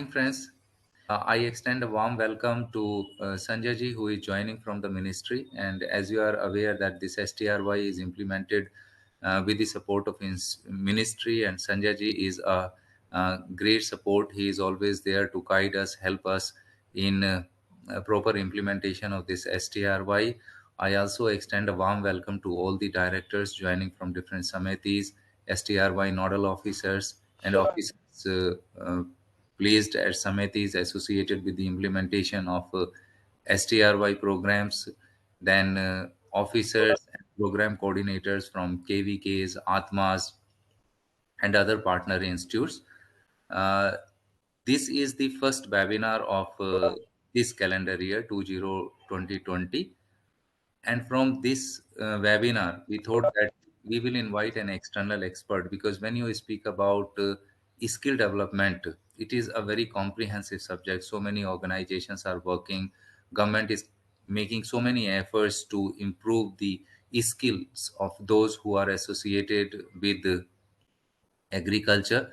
morning, friends. I extend a warm welcome to Sanjay ji, who is joining from the ministry. And as you are aware that this STRY is implemented with the support of his ministry, and Sanjay ji is a great support. He is always there to guide us, help us in proper implementation of this STRY. I also extend a warm welcome to all the directors joining from different SAMETIs, STRY nodal officers, and officers placed at SAMETIs associated with the implementation of STRY programs, then officers and program coordinators from KVKs, ATMAs, and other partner institutes. Uh, this is the first webinar of this calendar year 2020, and from this webinar, we thought that we will invite an external expert, because when you speak about skill development, it is a very comprehensive subject. So many organizations are working, government is making so many efforts to improve the skills of those who are associated with agriculture.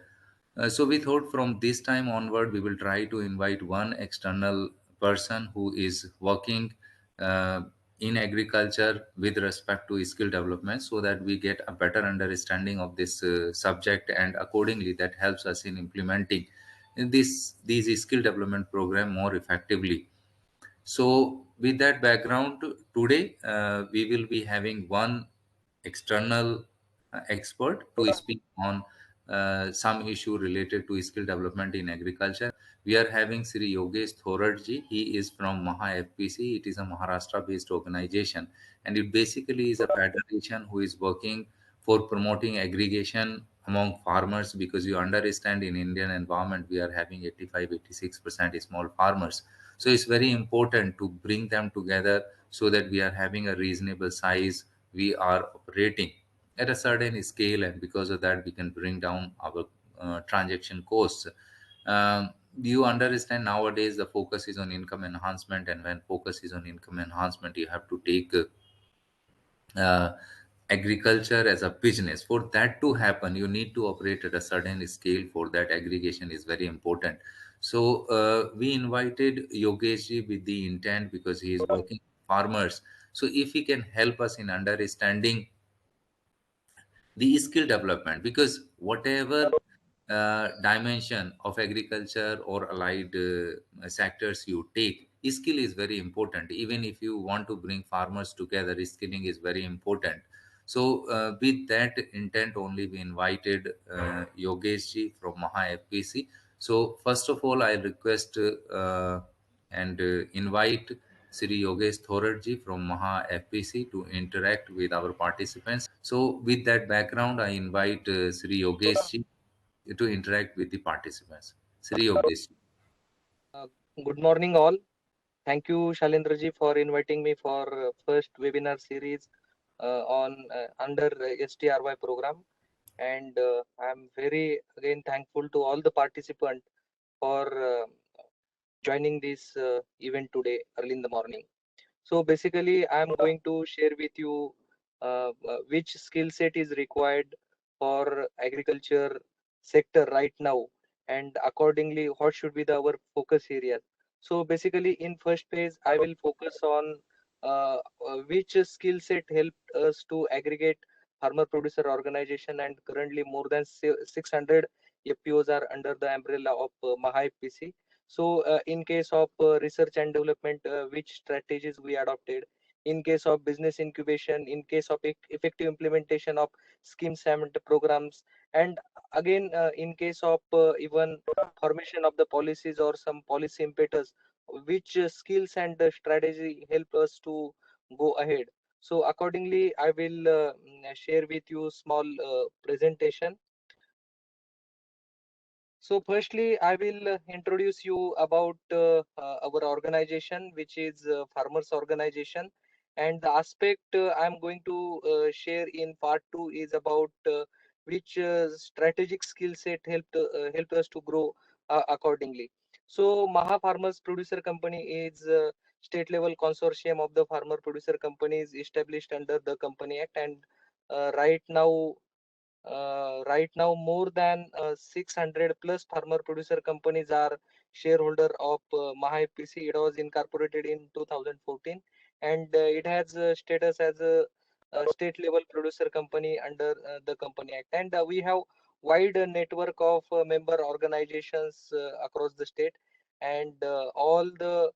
So we thought from this time onward, we will try to invite one external person who is working uh, in agriculture with respect to skill development, so that we get a better understanding of this subject, and accordingly that helps us in implementing these skill development program more effectively. So, with that background, today we will be having one external expert to speak on some issue related to skill development in agriculture. We are having Sri Yogesh Thoratji. He is from Maha FPC. It is a Maharashtra-based organization, and it basically is a federation who is working for promoting aggregation among farmers, because you understand in Indian environment we are having 85-86% small farmers. So it's very important to bring them together so that we are having a reasonable size. We are operating at a certain scale, and because of that, we can bring down our transaction costs. You understand nowadays the focus is on income enhancement, and when focus is on income enhancement, you have to take uh, agriculture as a business. For that to happen, you need to operate at a certain scale. For that, aggregation is very important. So we invited Yogesh with the intent, because he is working with farmers. So if he can help us in understanding the skill development, because whatever dimension of agriculture or allied sectors you take, skill is very important. Even if you want to bring farmers together, skilling is very important. So with that intent only, we invited Yogesh ji from Maha FPC. So first of all, I request and invite Sri Yogesh Thoratji from Maha FPC to interact with our participants. So with that background, I invite Sri Yogesh ji to interact with the participants. Sri Yogesh. Uh, Good morning, all. Thank you, Shalendraji, for inviting me for first webinar series on under STRY program. And I'm very again thankful to all the participants for joining this event today early in the morning. So basically, I'm going to share with you which skill set is required for agriculture sector right now, and accordingly, what should be our focus areas. So basically, in first phase, I will focus on which skill set helped us to aggregate farmer producer organization, and currently more than 600 FPOs are under the umbrella of Maha FPC. So in case of research and development, which strategies we adopted, in case of business incubation, in case of effective implementation of schemes and programs, and again in case of even formation of the policies or some policy impetus, which skills and strategy help us to go ahead. So accordingly, I will share with you small presentation. So firstly, I will introduce you about our organization, which is Farmers Organization. And the aspect I'm going to share in part 2 is about which strategic skill set helped us to grow accordingly. So Maha Farmers Producer Company is state level consortium of the farmer producer companies established under the Company Act, and right now more than 600 plus farmer producer companies are shareholder of MAEPC. It was incorporated in 2014, and it has status as a state level producer company under the Company Act. And we have wide network of member organizations across the state, and all the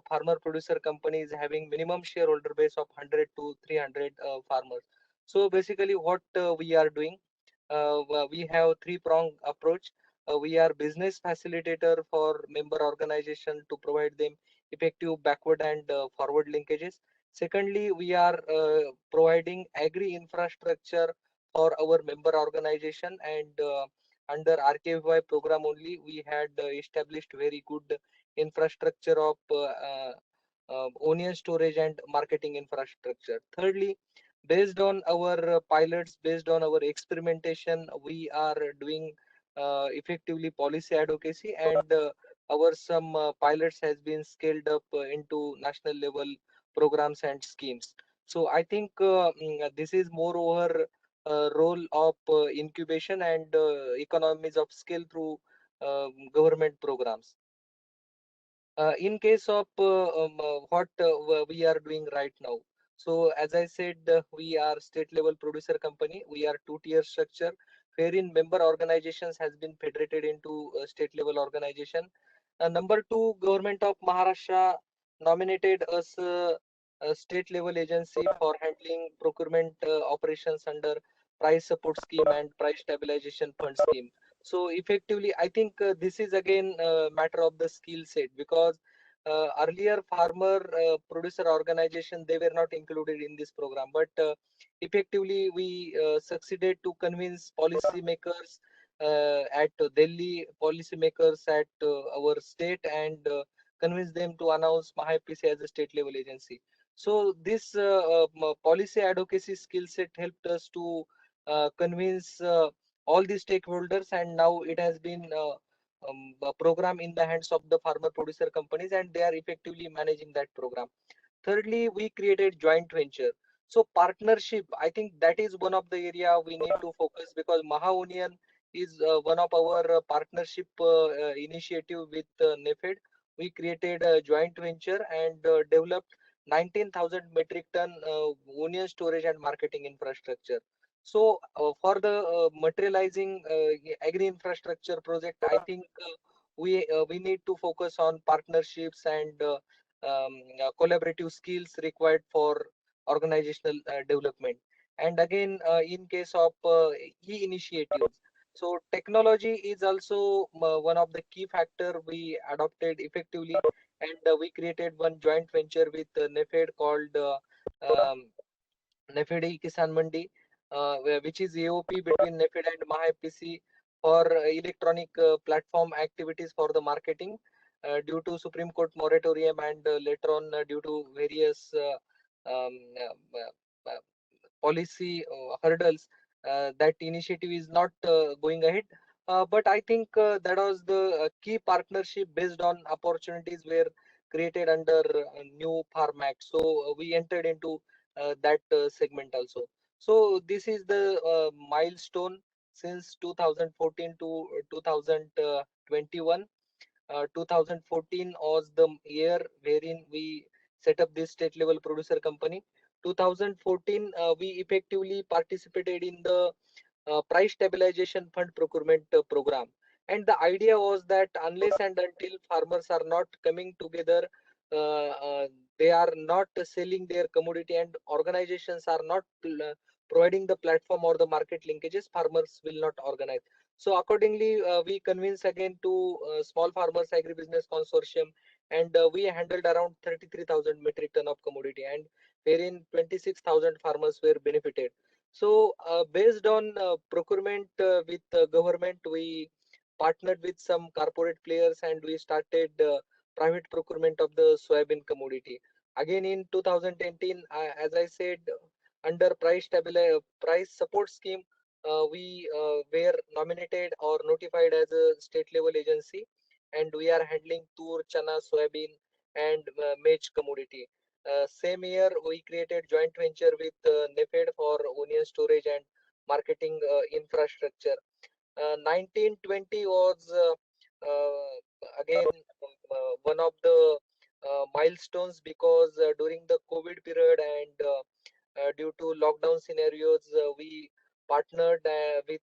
farmer producer companies having minimum shareholder base of 100 to 300 farmers. So basically what we are doing, we have three prong approach. We are business facilitator for member organization to provide them effective backward and forward linkages. Secondly, we are providing agri infrastructure for our member organization, and under RKVY program only we had established very good infrastructure of onion storage and marketing infrastructure. Thirdly, based on our pilots, based on our experimentation, we are doing effectively policy advocacy, and our some pilots has been scaled up into national level programs and schemes. So I think this is moreover role of incubation and economies of scale through government programs. In case of what we are doing right now, so as I said, we are state level producer company. We are two-tier structure wherein member organizations has been federated into state level organization. Number two, government of Maharashtra nominated us a state level agency for handling procurement operations under price support scheme and price stabilization fund scheme. So effectively, I think this is again a matter of the skill set, because earlier farmer producer organization, they were not included in this program, but effectively we succeeded to convince policymakers at Delhi, policymakers at our state, and convince them to announce MAEPC as a state level agency. So this policy advocacy skill set helped us to convince all the stakeholders, and now it has been a program in the hands of the farmer producer companies, and they are effectively managing that program. Thirdly, we created joint venture. So partnership, I think that is one of the area we need to focus, because Maha Union is one of our partnership initiative with NFED. We created a joint venture and developed 19,000 metric ton onion storage and marketing infrastructure. So for the materializing agri infrastructure project, I think we need to focus on partnerships and collaborative skills required for organizational development. And again, in case of e-initiatives, so technology is also one of the key factor we adopted effectively, and we created one joint venture with NFED called um, NFED Kisan Mandi, which is AOP between NFED and MAEPC for electronic platform activities for the marketing. Due to Supreme Court moratorium, and later on due to various um, uh, policy hurdles, that initiative is not going ahead. But I think that was the key partnership based on opportunities were created under new Farm Act. So we entered into that segment also. So this is the milestone since 2014 to 2021. 2014 was the year wherein we set up this state level producer company. 2014, we effectively participated in the price stabilization fund procurement program. And the idea was that unless and until farmers are not coming together, they are not selling their commodity, and organizations are not providing the platform or the market linkages, farmers will not organize. So accordingly, we convinced again to small farmers agribusiness consortium, and we handled around 33,000 metric ton of commodity, and wherein 26,000 farmers were benefited. So based on procurement with government, we partnered with some corporate players, and we started private procurement of the soybean commodity. Again in 2018, as I said, under price support scheme, we were nominated or notified as a state level agency, and we are handling tur, chana, soybean, and maize commodity. Same year, we created joint venture with NFED for onion storage and marketing infrastructure. 1920 was again one of the milestones, because during the COVID period and due to lockdown scenarios, we partnered with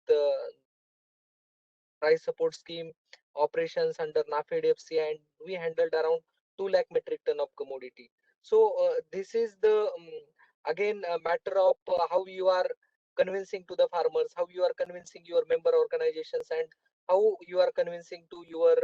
STRY support scheme operations under NAFED FC, and we handled around 2 lakh metric ton of commodity. So this is the again a matter of how you are convincing to the farmers, how you are convincing your member organizations, and how you are convincing to your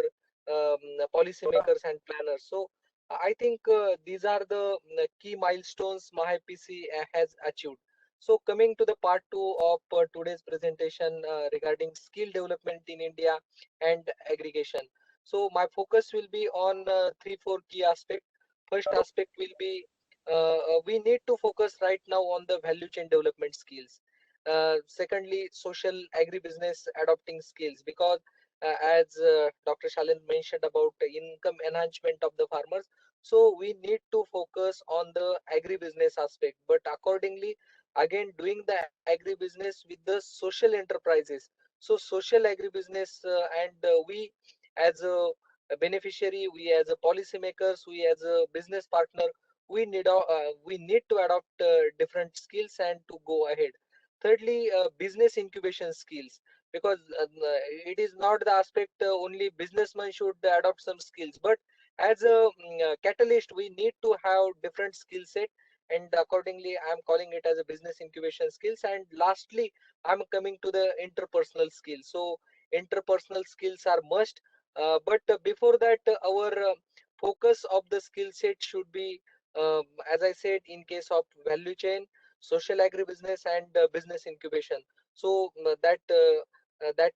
policymakers and planners. So I think these are the key milestones MAHAPC has achieved. So coming to the part two of today's presentation regarding skill development in India and aggregation. So my focus will be on three, four key aspects. First aspect will be we need to focus right now on the value chain development skills. Secondly, social agribusiness adopting skills, because as Dr. Shalin mentioned about the income enhancement of the farmers, so we need to focus on the agribusiness aspect, but accordingly again doing the agribusiness with the social enterprises. So social agribusiness and we as a beneficiary, we as a policymakers, we as a business partner, we need to adopt different skills and to go ahead. Thirdly, business incubation skills, because it is not the aspect only businessmen should adopt some skills, but as a catalyst we need to have different skill set, and accordingly I'm calling it as a business incubation skills. And lastly, I'm coming to the interpersonal skills. So interpersonal skills are must, but before that our focus of the skill set should be as I said, in case of value chain, social agribusiness, and business incubation. So that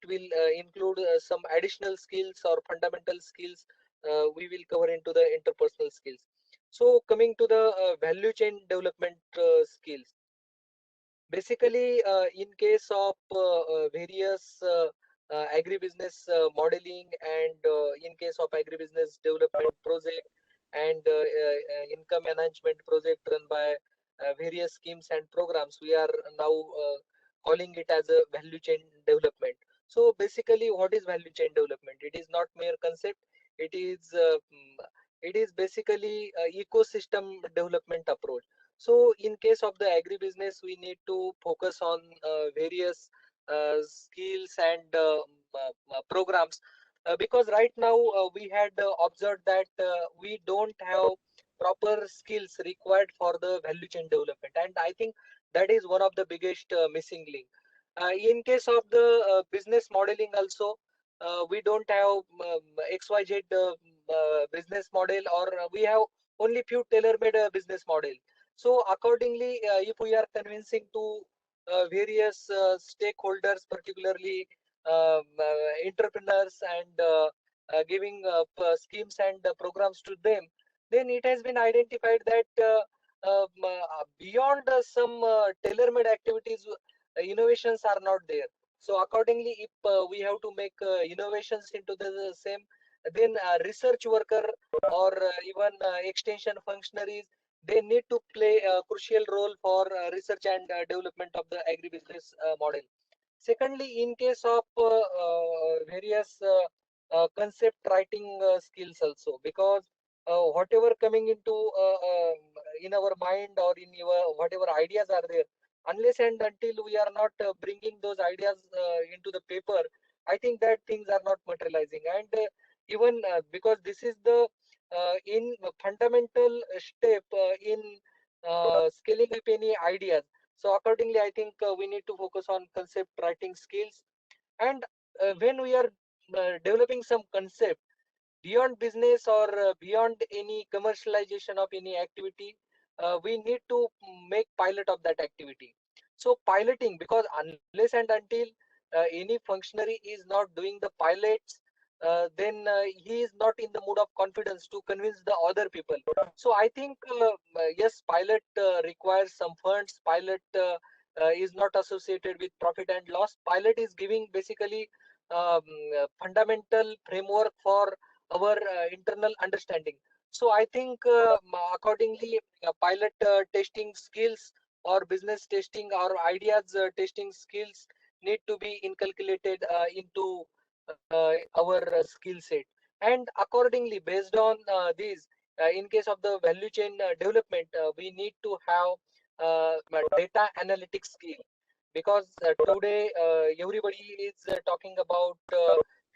will include some additional skills or fundamental skills we will cover into the interpersonal skills. So coming to the value chain development skills, basically in case of various agribusiness modeling and in case of agribusiness development project and income management project run by various schemes and programs, we are now calling it as a value chain development. So basically what is value chain development? It is not mere concept, it is it is basically ecosystem development approach. So in case of the agribusiness, we need to focus on various skills and programs, because right now we had observed that we don't have proper skills required for the value chain development, and I think that is one of the biggest missing link. In case of the business modeling also, we don't have XYZ business model, or we have only few tailor-made business model. So accordingly, if we are convincing to various stakeholders, particularly entrepreneurs, and giving schemes and programs to them, then it has been identified that beyond some tailor-made activities, innovations are not there. So accordingly, if we have to make innovations into the same, then research worker or even extension functionaries, they need to play a crucial role for research and development of the agribusiness model. Secondly, in case of various concept writing skills also, because whatever coming into in our mind or in your whatever ideas are there, unless and until we are not bringing those ideas into the paper, I think that things are not materializing. And even because this is the in fundamental step in scaling up any ideas. So accordingly, I think we need to focus on concept writing skills. And when we are developing some concept beyond business or beyond any commercialization of any activity, we need to make pilot of that activity. So piloting, because unless and until any functionary is not doing the pilots, then he is not in the mood of confidence to convince the other people. So I think yes, pilot requires some funds. Pilot is not associated with profit and loss. Pilot is giving basically fundamental framework for our internal understanding. So I think accordingly, pilot testing skills or business testing or ideas testing skills need to be inculcated into our skill set. And accordingly, based on these, in case of the value chain development, we need to have data analytics skill, because today everybody is talking about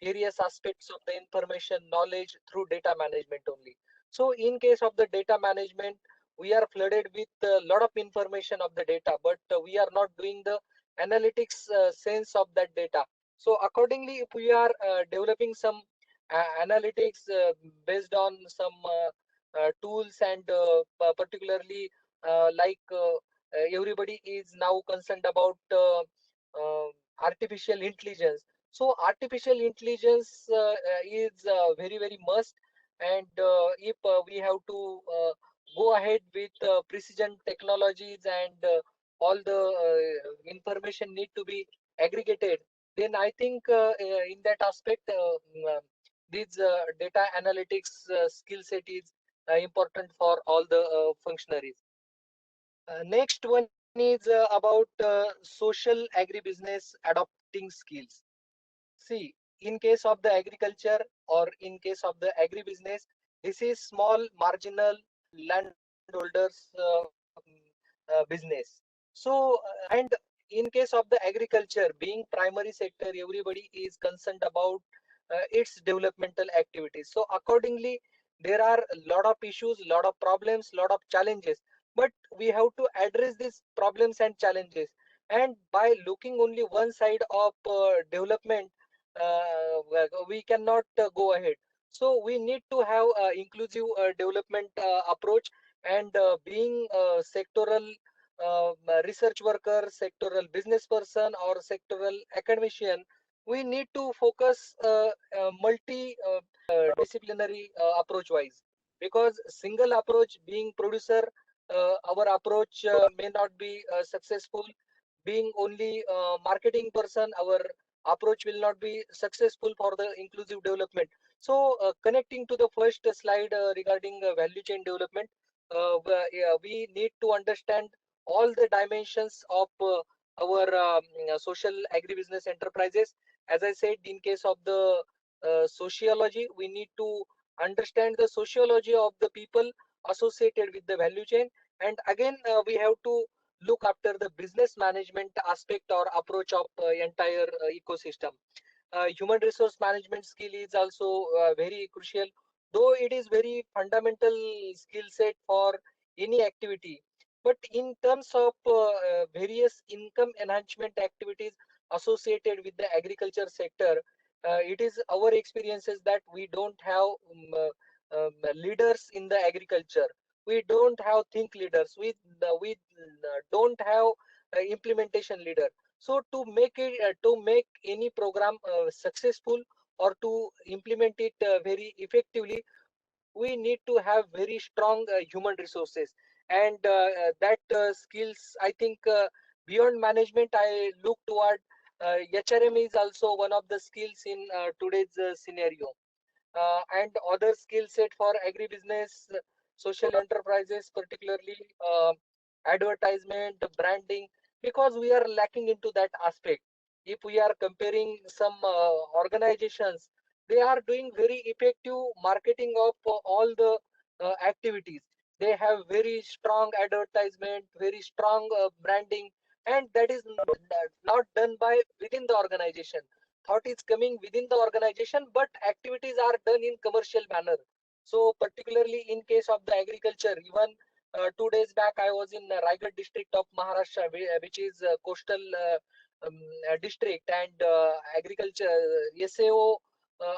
various aspects of the information knowledge through data management only. So in case of the data management, we are flooded with a lot of information of the data, but we are not doing the analytics sense of that data. So accordingly, if we are developing some analytics based on some tools, and particularly everybody is now concerned about uh, artificial intelligence. So artificial intelligence is very must, and if we have to go ahead with precision technologies, and all the information need to be aggregated, then I think in that aspect, this data analytics skill set is important for all the functionaries. Next one is about social agribusiness adopting skills. See, in case of the agriculture, or in case of the agribusiness, this is small marginal landholders business. So, and in case of the agriculture being primary sector, everybody is concerned about its developmental activities. So accordingly, there are a lot of issues, lot of problems, lot of challenges, but we have to address these problems and challenges. And by looking only one side of development, we cannot go ahead. So we need to have inclusive development approach, and being sectoral research worker, sectoral business person, or sectoral academician, we need to focus multi disciplinary approach wise, because single approach being producer, our approach may not be successful. Being only marketing person, our approach will not be successful for the inclusive development. So connecting to the first slide regarding value chain development, yeah, we need to understand all the dimensions of our social agribusiness enterprises. As I said, in case of the sociology, we need to understand the sociology of the people associated with the value chain, and again we have to look after the business management aspect or approach of entire ecosystem. Human resource management skill is also very crucial, though it is very fundamental skill set for any activity. But in terms of various income enhancement activities associated with the agriculture sector, it is our experiences that we don't have leaders in the agriculture. We don't have think leaders. We don't have implementation leader. So to make any program successful, or to implement it very effectively, we need to have very strong human resources, and that skills, I think, beyond management, I look toward HRM is also one of the skills in today's scenario. And other skill set for agribusiness, social enterprises, particularly advertisement, branding, because we are lacking into that aspect. If we are comparing some organizations, they are doing very effective marketing of all the activities. They have very strong advertisement, very strong branding, and that is not done by within the organization. Thought is coming within the organization, but activities are done in commercial manner. So particularly in case of the agriculture, even 2 days back I was in Raigad district of Maharashtra, which is coastal district, and agriculture SAO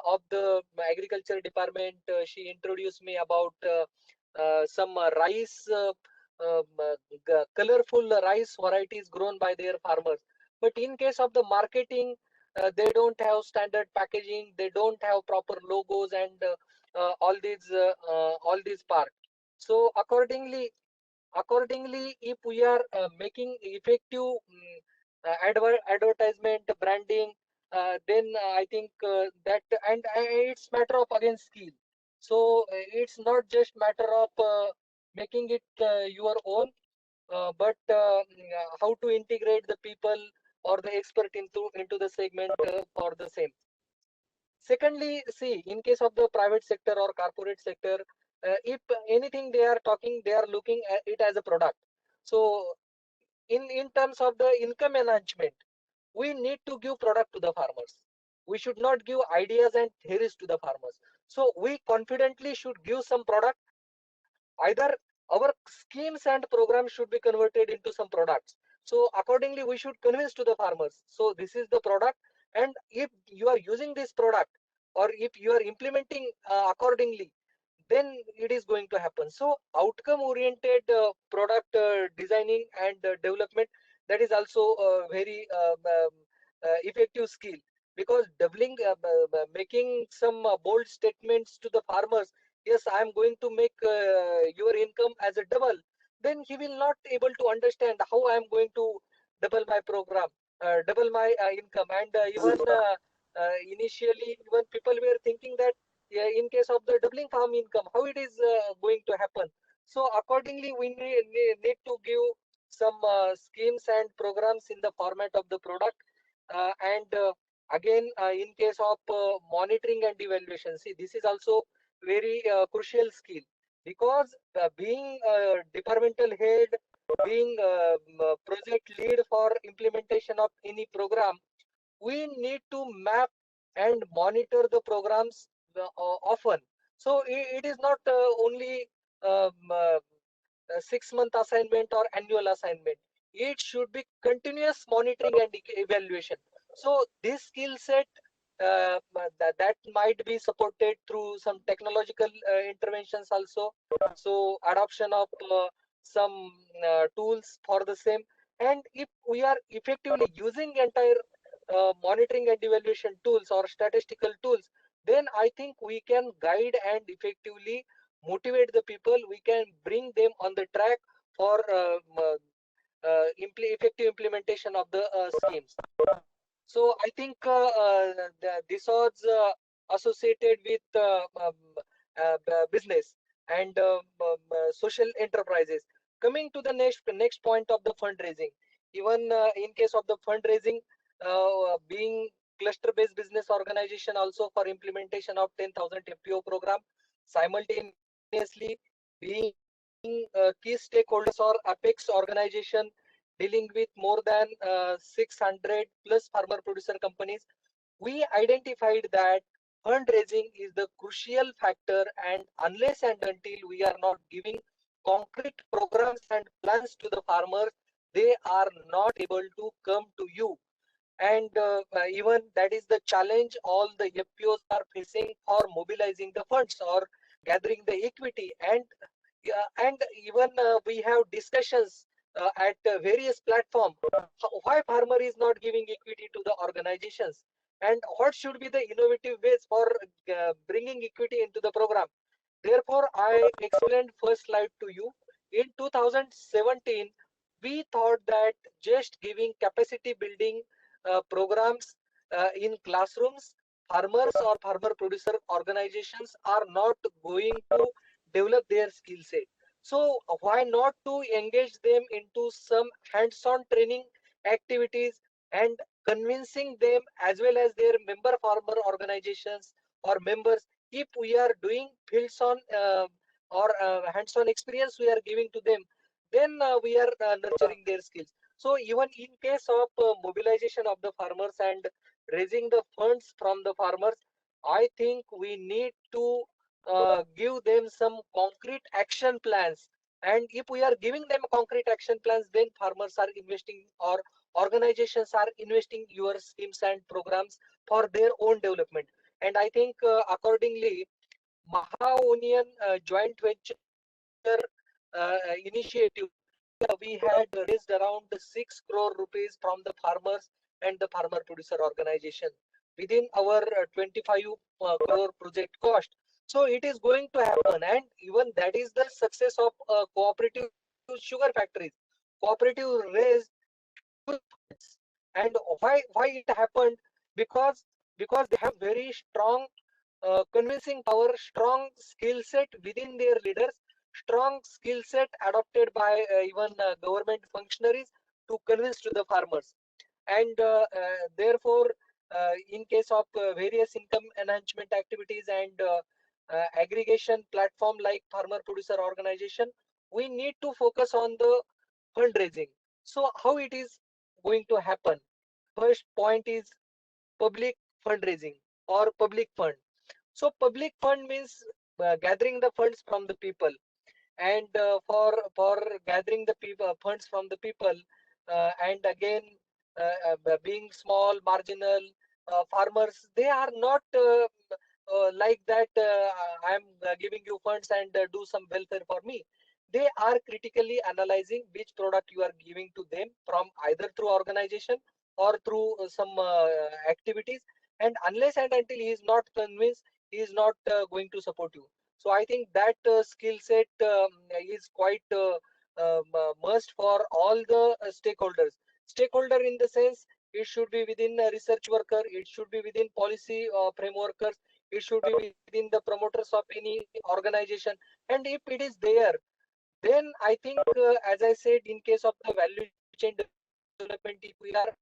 of the agriculture department, she introduced me about some rice, colorful rice varieties grown by their farmers. But in case of the marketing, they don't have standard packaging, they don't have proper logos, and all these part. So accordingly, if we are making effective advertisement branding, then I think that, and it's matter of again skill. So it's not just matter of making it your own, but how to integrate the people or the expert into the segment for the same. Secondly, see, in case of the private sector or corporate sector, if anything they are talking, they are looking at it as a product. So in terms of the income enhancement, we need to give product to the farmers. We should not give ideas and theories to the farmers. So we confidently should give some product. Either our schemes and programs should be converted into some products. So accordingly, we should convince to the farmers. So this is the product, and if you are using this product, or if you are implementing accordingly, then it is going to happen. So outcome oriented product designing and development, that is also a very effective skill, because doubling making some bold statements to the farmers, yes, I am going to make your income as a double, then he will not able to understand how I am going to double my program, double my income. And even initially, even people were thinking that, yeah, in case of the doubling farm income, how it is going to happen. So accordingly, we need to give some schemes and programs in the format of the product. And again, in case of monitoring and evaluation, see, this is also very crucial skill, because being departmental head, being project lead for implementation of any program, we need to map and monitor the programs often. So it is not only um, uh, 6 month assignment or annual assignment. It should be continuous monitoring and evaluation. So this skill set that might be supported through some technological interventions also. So adoption of some tools for the same. And if we are effectively using entire monitoring and evaluation tools or statistical tools, then I think we can guide and effectively motivate the people. We can bring them on the track for effective implementation of the schemes. So I think this was associated with business and social enterprises. Coming to the next point of the fundraising, even in case of the fundraising, being cluster-based business organization also for implementation of 10,000 FPO program, simultaneously being key stakeholders or apex organization dealing with more than 600 plus farmer producer companies, we identified that fundraising is the crucial factor, and unless and until we are not giving concrete programs and plans to the farmers, they are not able to come to you. And even that is the challenge all the FPOs are facing for mobilizing the funds or gathering the equity. And and even we have discussions at various platforms, why farmer is not giving equity to the organizations, and what should be the innovative ways for bringing equity into the program. Therefore, I explained first slide to you. In 2017, we thought that just giving capacity building programs in classrooms, farmers or farmer producer organizations are not going to develop their skill set. So why not to engage them into some hands-on training activities and convincing them as well as their member farmer organizations or members. If we are doing fields on or hands-on experience we are giving to them, then we are nurturing their skills. So even in case of mobilization of the farmers and raising the funds from the farmers, I think we need to give them some concrete action plans. And if we are giving them concrete action plans, then farmers are investing or organizations are investing your schemes and programs for their own development. And I think accordingly, Maha Union joint venture initiative, we had raised around 6 crore rupees from the farmers and the farmer producer organization within our 25 crore project cost. So it is going to happen, and even that is the success of cooperative sugar factories. Cooperative raised huge funds. And why it happened? because because they have very strong convincing power, strong skill set within their leaders, strong skill set adopted by even government functionaries to convince to the farmers. And therefore in case of various income enhancement activities and aggregation platform like farmer producer organization, we need to focus on the fundraising. So how it is going to happen? First point is public fundraising or public fund. So public fund means gathering the funds from the people, and for gathering the people funds from the people, and again being small marginal farmers, they are not like that I am giving you funds and do some welfare for me. They are critically analyzing which product you are giving to them from either through organization or through some activities, and unless and until he is not convinced, he is not going to support you. So I think that skill set is quite must for all the stakeholders. Stakeholder in the sense, it should be within a research worker, it should be within policy frameworkers, it should be within the promoters of any organization. And if it is there, then I think, as I said, in case of the value chain development, if we are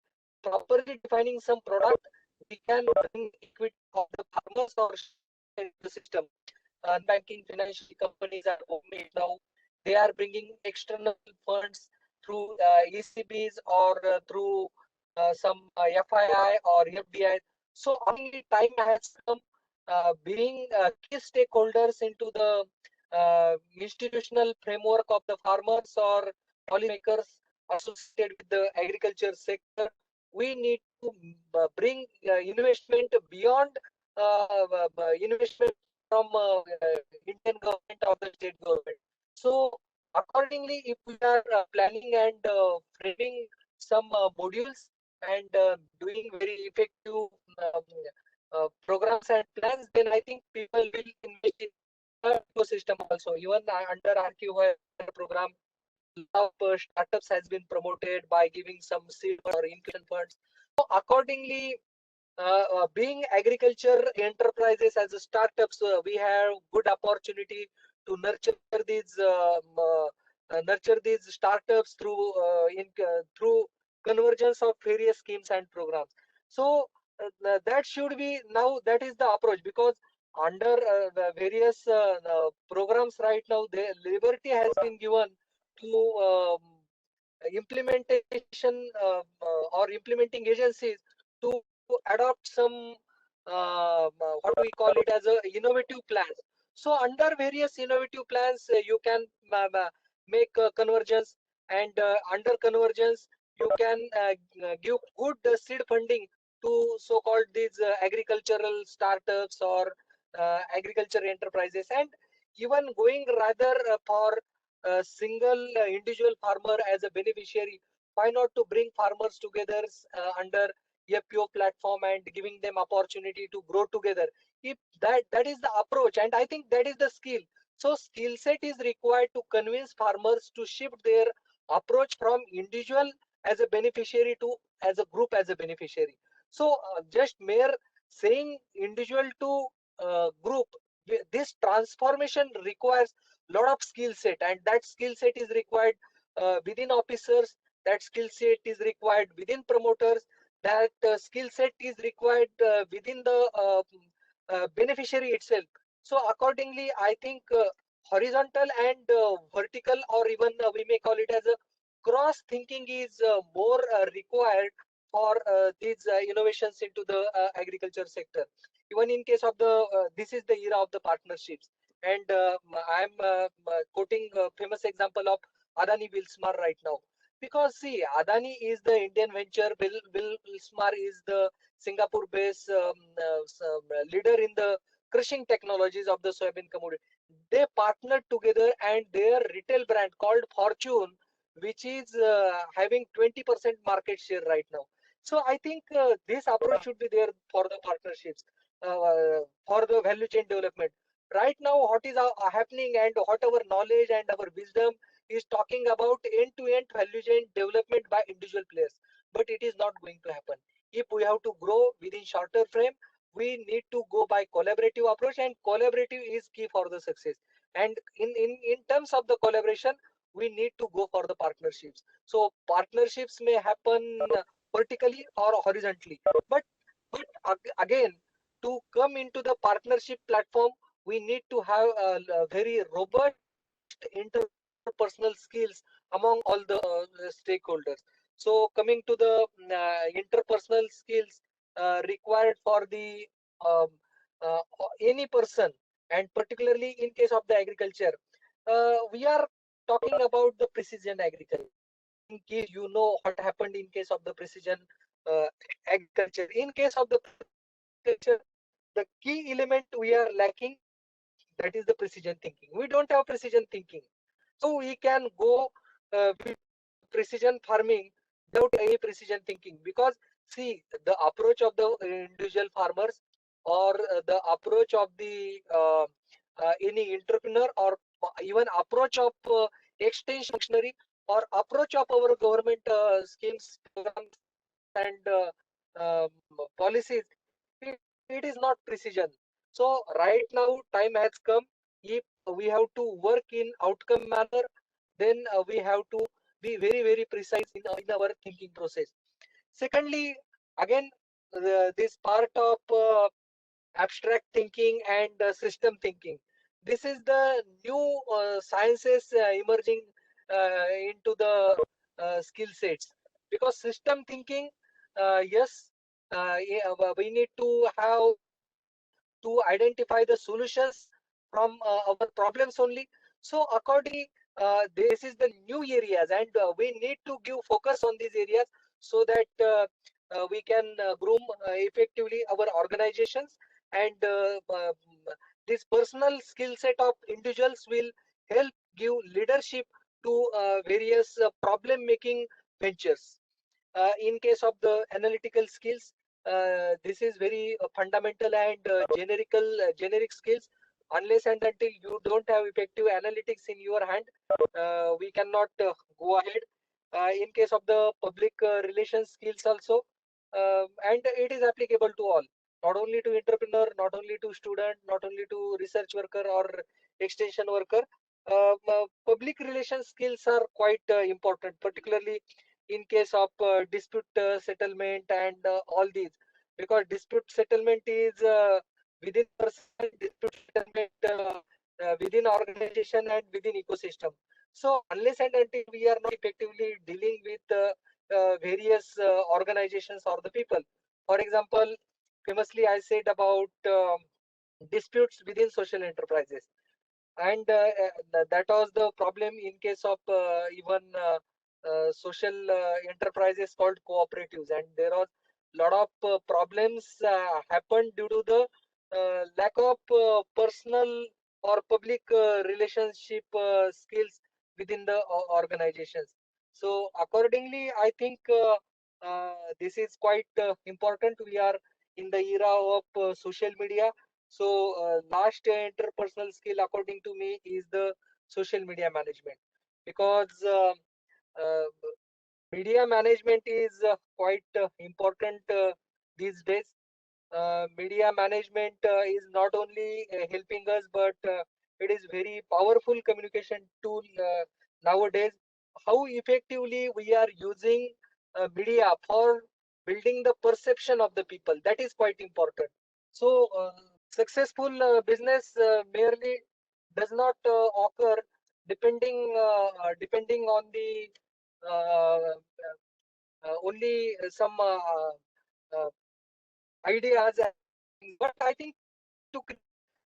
properly defining some product, we can bring equity of the farmers or shareholders into the system. Non-banking financial companies are opening it now. They are bringing external funds through ECBs or through some FII or FDI. So accordingly, time has come, being key stakeholders into the institutional framework of the farmers or policymakers associated with the agriculture sector. We need to bring investment beyond investment from Indian government or the state government. So accordingly, if we are planning and framing some modules and doing very effective programs and plans, then I think people will invest in the ecosystem also. Even under RKVY program, lot of startups has been promoted by giving some seed or incubation funds. So accordingly, being agriculture enterprises as a startups, we have good opportunity to nurture these startups through through convergence of various schemes and programs. So that should be, now that is the approach, because under the various programs right now, the liberty has been given to implementation or implementing agencies to adopt some what we call it as a innovative plans. So under various innovative plans, you can make convergence, and under convergence you can give good seed funding to so-called these agricultural startups or agriculture enterprises, and even going rather for a single individual farmer as a beneficiary. Why not to bring farmers together under FPO platform and giving them opportunity to grow together? If that is the approach, and I think that is the skill. So skill set is required to convince farmers to shift their approach from individual as a beneficiary to as a group as a beneficiary. So just mere saying individual to group, this transformation requires lot of skill set, and that skill set is required within officers, that skill set is required within promoters, that skill set is required within the beneficiary itself. So accordingly, I think horizontal and vertical, or even we may call it as a cross thinking, is more required for these innovations into the agriculture sector. Even in case of the this is the era of the partnerships, and I am quoting a famous example of Adani Wilsmar right now, because see, Adani is the Indian venture, Wilsmar is the Singapore based leader in the crushing technologies of the soybean commodity. They partnered together, and their retail brand called Fortune, which is having 20% market share right now. So I think this approach should be there for the partnerships, for the value chain development. Right now, what is happening, and what our knowledge and our wisdom is talking about end-to-end value chain development by individual players, but it is not going to happen. If we have to grow within shorter frame, we need to go by collaborative approach, and collaborative is key for the success. And in terms of the collaboration, we need to go for the partnerships. So partnerships may happen vertically or horizontally, but again, to come into the partnership platform, we need to have a very robust interpersonal skills among all the stakeholders. So coming to the interpersonal skills required for the um, uh, any person, and particularly in case of the agriculture, we are talking about the precision agriculture. In case you know what happened in case of the precision agriculture. In case of the precision agriculture, the key element we are lacking, that is the precision thinking. We don't have precision thinking. So we can go with precision farming without any precision thinking, because see, the approach of the individual farmers, or the approach of the any entrepreneur, or even approach of extension functionary, or approach of our government schemes, programs, and policies, it is not precision. So right now time has come. If we have to work in outcome manner, then we have to be very precise in our thinking process. Secondly, again, this part of abstract thinking and system thinking, this is the new sciences emerging into the skill sets. Because system thinking, yes, yeah, we need to have to identify the solutions from our problems only. So accordingly, this is the new areas, and we need to give focus on these areas, so that we can groom effectively our organizations, and this personal skill set of individuals will help give leadership to various problem making ventures. In case of the analytical skills, this is very fundamental and generic skills. Unless and until you don't have effective analytics in your hand, we cannot go ahead. In case of the public relations skills also, and it is applicable to all, not only to entrepreneur, not only to student, not only to research worker or extension worker. Public relations skills are quite important, particularly in case of dispute settlement and all these, because dispute settlement is within person, dispute settlement within organization and within ecosystem. So unless and until we are not effectively dealing with various organizations or the people, for example, famously I said about disputes within social enterprises, and that was the problem in case of even social enterprises called cooperatives, and there was lot of problems happened due to the lack of personal or public relationship skills within the organizations. So accordingly, I think this is quite important. We are in the era of social media. So last interpersonal skill according to me is the social media management, because uh, media management is quite important these days. Media management is not only helping us, but it is very powerful communication tool nowadays. How effectively we are using media for building the perception of the people, that is quite important. So successful business merely does not occur depending on the uh, only some uh, ideas and things, but I think to create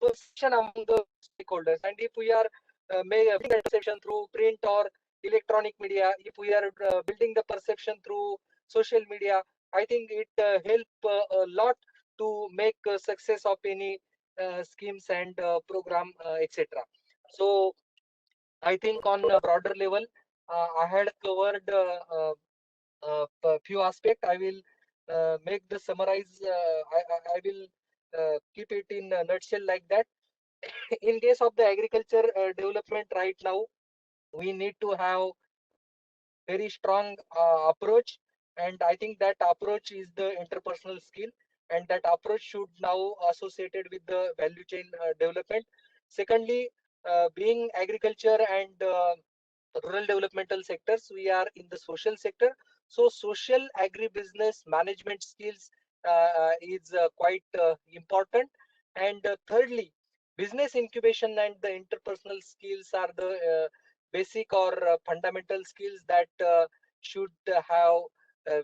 perception among the stakeholders. And if we are building the perception through print or electronic media, if we are building the perception through social media, I think it help a lot to make success of any schemes and program, etc. So I think on a broader level, I had covered a few aspects. I will make the summarize. I will keep it in a nutshell like that. In case of the agriculture development right now, we need to have very strong approach, and I think that approach is the interpersonal skill, and that approach should now associated with the value chain development. Secondly, being agriculture and rural developmental sectors, we are in the social sector. So social agribusiness management skills is quite important. And thirdly, business incubation and the interpersonal skills are the basic or fundamental skills that should have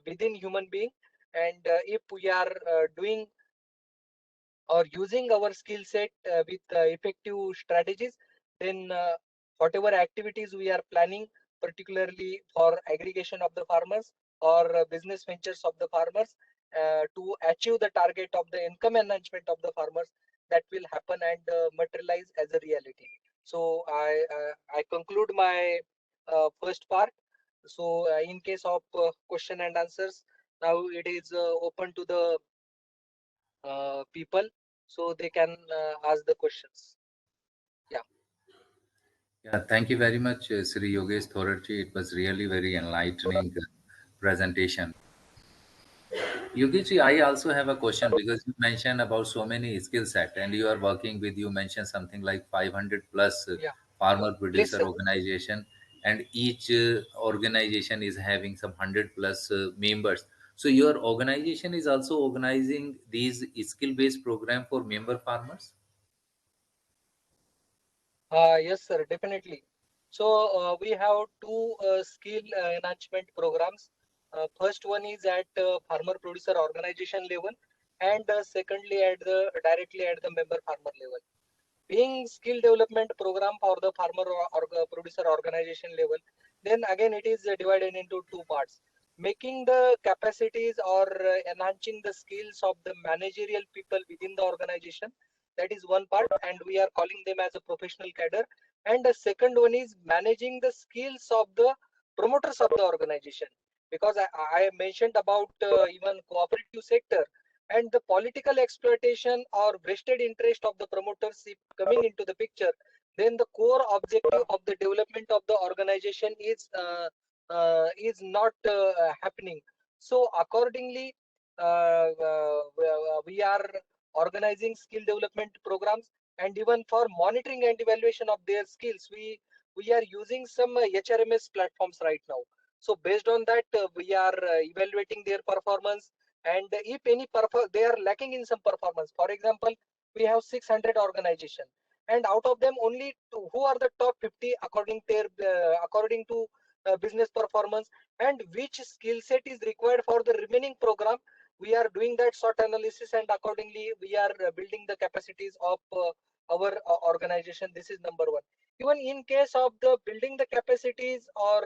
within human being. And if we are doing or using our skill set with effective strategies, then whatever activities we are planning, particularly for aggregation of the farmers or business ventures of the farmers, to achieve the target of the income enhancement of the farmers, that will happen and materialize as a reality. So I conclude my first part. So in case of question and answers, now it is open to the people, so they can ask the questions. Yeah. Yeah, thank you very much, Sri Yogesh Thorarji. It was really very enlightening presentation. Yogesh, I also have a question because you mentioned about so many skill set and you are working with, you mentioned something like 500 plus Yeah, farmer please, producer sir. organization, and each organization is having some 100 plus members. So your organization is also organizing these skill based program for member farmers? Yes, sir, definitely. So we have two skill enhancement programs. First one is at farmer producer organization level, and secondly at the directly at the member farmer level. Being skill development program for the farmer or producer organization level, then again it is divided into two parts: making the capacities or enhancing the skills of the managerial people within the organization. That is one part, and we are calling them as a professional cadre. And the second one is managing the skills of the promoters of the organization, because I mentioned about even cooperative sector, and the political exploitation or vested interest of the promoters if coming into the picture, then the core objective of the development of the organization is not happening. So accordingly, we are organizing skill development programs, and even for monitoring and evaluation of their skills, we are using some HRMS platforms right now. So based on that, we are evaluating their performance, and if any they are lacking in some performance. For example, we have 600 organization, and out of them only who are the top 50 according to business performance, and which skill set is required for the remaining program. We are doing that sort analysis, and accordingly we are building the capacities of our organization. This is number one. Even in case of the building the capacities or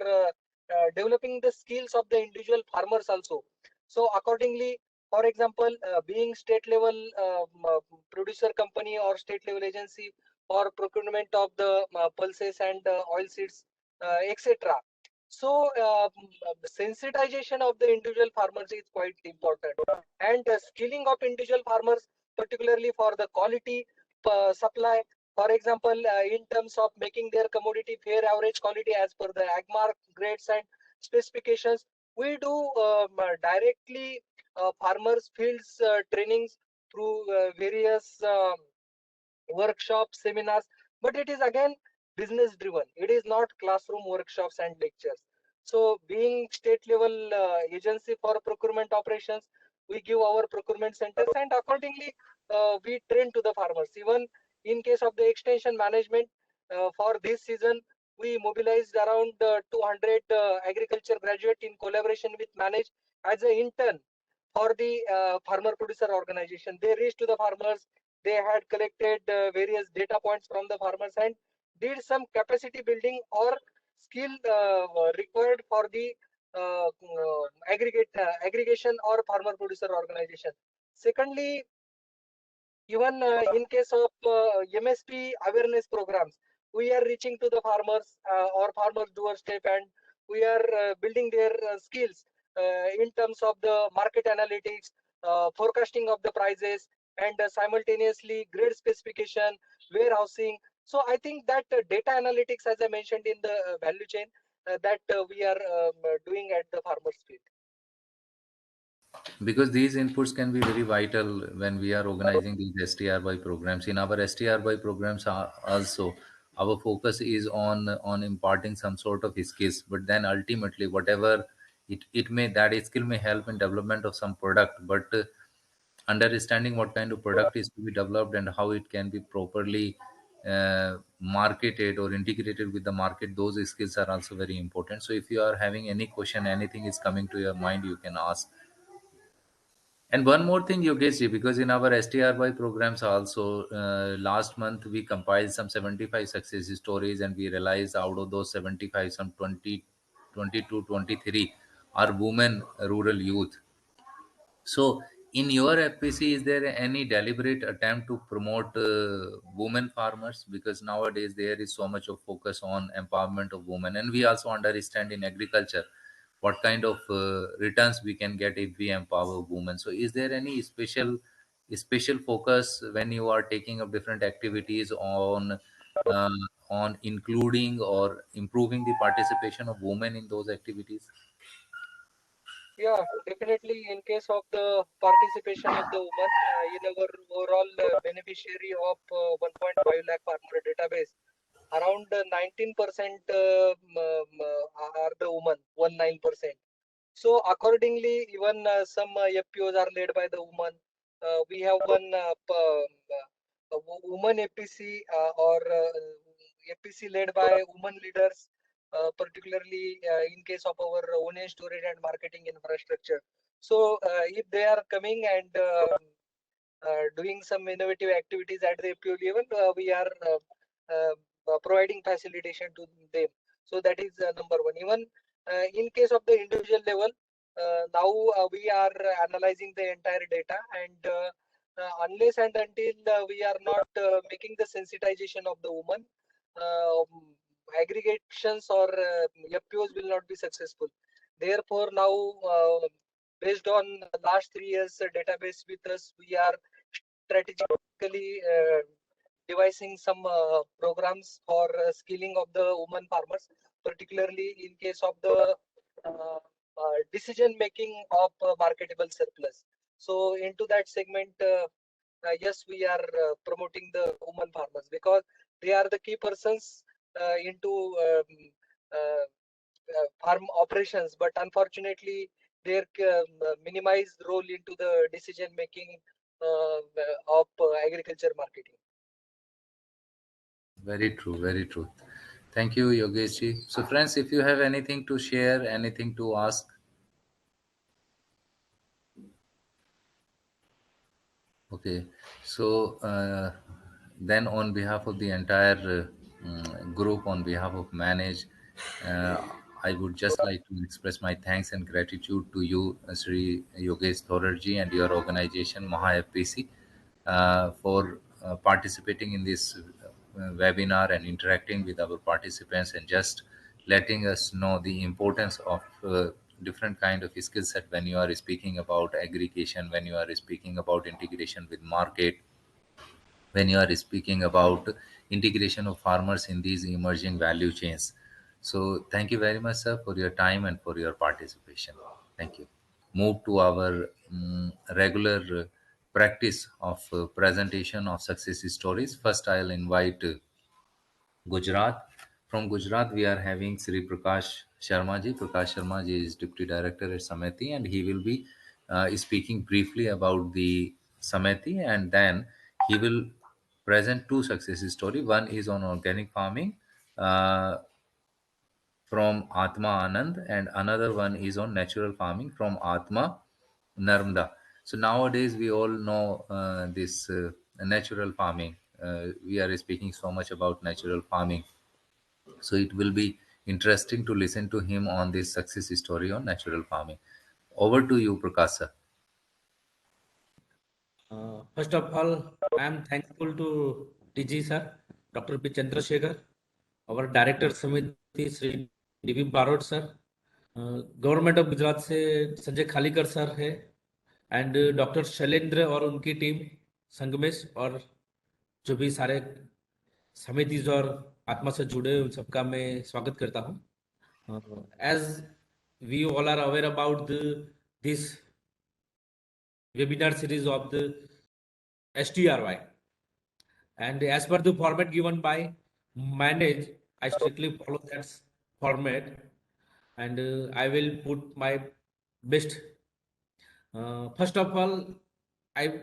developing the skills of the individual farmers also. So accordingly, for example, being state level producer company or state level agency for procurement of the pulses and oil seeds, etc. So sensitization of the individual farmers is quite important, and skilling of individual farmers, particularly for the quality supply. For example, in terms of making their commodity fair average quality as per the AgMark grades and specifications, we do directly farmers fields trainings through various workshops, seminars, but it is again business driven. It is not classroom workshops and lectures. So being state level agency for procurement operations, we give our procurement centers, and accordingly we train to the farmers. Even in case of the extension management, for this season we mobilized around 200 agriculture graduate in collaboration with manage as an intern for the farmer producer organization. They reached to the farmers, they had collected various data points from the farmers and did some capacity building or skill required for the aggregation or farmer producer organization. Secondly, even in case of MSP awareness programs, we are reaching to the farmers or farmers doorstep, and we are building their skills in terms of the market analytics, forecasting of the prices, and simultaneously grade specification, warehousing. So I think that data analytics, as I mentioned in the value chain, that we are doing at the farmers field. Because these inputs can be very vital when we are organizing these STRY programs. In our STRY programs also, our focus is on imparting some sort of skills, but then ultimately whatever it may, that skill may help in development of some product, but understanding what kind of product is to be developed and how it can be properly marketed or integrated with the market, those skills are also very important. So if you are having any question, anything is coming to your mind, you can ask. And one more thing, Yogesh, because in our STRY programs also, last month we compiled some 75 success stories, and we realized out of those 75, some 20, 22, 23 are women rural youth. So, in your FPC, is there any deliberate attempt to promote women farmers? Because nowadays there is so much of focus on empowerment of women, and we also understand in agriculture what kind of returns we can get if we empower women. So, is there any special focus when you are taking up different activities uh, on including or improving the participation of women in those activities? Yeah, definitely. In case of the participation of the women in our overall beneficiary of 1.5 lakh farmer database, around 19% are the women, 19%. So accordingly, even some FPOs are led by the woman. We have one woman APC or APC led by women leaders, particularly in case of our own storage and marketing infrastructure. So if they are coming and doing some innovative activities at the APO level, we are providing facilitation to them. So that is number one. Even in case of the individual level, now we are analyzing the entire data, and unless and until we are not making the sensitization of the woman, aggregations or FPOs will not be successful. Therefore, now based on last 3 years database with us, we are strategically devising some programs for skilling of the women farmers, particularly in case of the decision making of marketable surplus. So into that segment, yes, we are promoting the women farmers because they are the key persons into farm operations, but unfortunately their minimized role into the decision making of agriculture marketing. Very true, very true. Thank you, Yogesh. So, friends, if you have anything to share, anything to ask, okay. So, then on behalf of the entire group, on behalf of Manage, uh, I would just like to express my thanks and gratitude to you, Sri Yogesh Thorarji, and your organization, Maha FPC, for participating in this webinar and interacting with our participants and just letting us know the importance of different kind of skill set when you are speaking about aggregation, when you are speaking about integration with market, when you are speaking about integration of farmers in these emerging value chains. So thank you very much, sir, for your time and for your participation. Thank you. Move to our regular practice of presentation of success stories. First, I'll invite Gujarat. From Gujarat, we are having Sri Prakash Sharma ji. Prakash Sharma ji is Deputy Director at SAMETI, and he will be speaking briefly about the SAMETI, and then he will present two success stories. One is on organic farming from Atma Anand, and another one is on natural farming from Atma Narmada. So nowadays we all know this natural farming. We are speaking so much about natural farming, so it will be interesting to listen to him on this success story on natural farming. Over to you, Prakasa. First of all, I am thankful to DG sir, Dr. P. Chandrasekhar, our Director Samiti Sri D.V. Barot sir, government of Gujarat से Sanjay खालीकर sir है, and doctor Shailendra और उनकी team, Sangamesh और जो भी सारे समितिज और आत्मा से जुड़े उन सबका मैं स्वागत करता हूँ. As we all are aware about this webinar series of the STRY, and as per the format given by Manage, I strictly follow that format, and I will put my best. First of all, I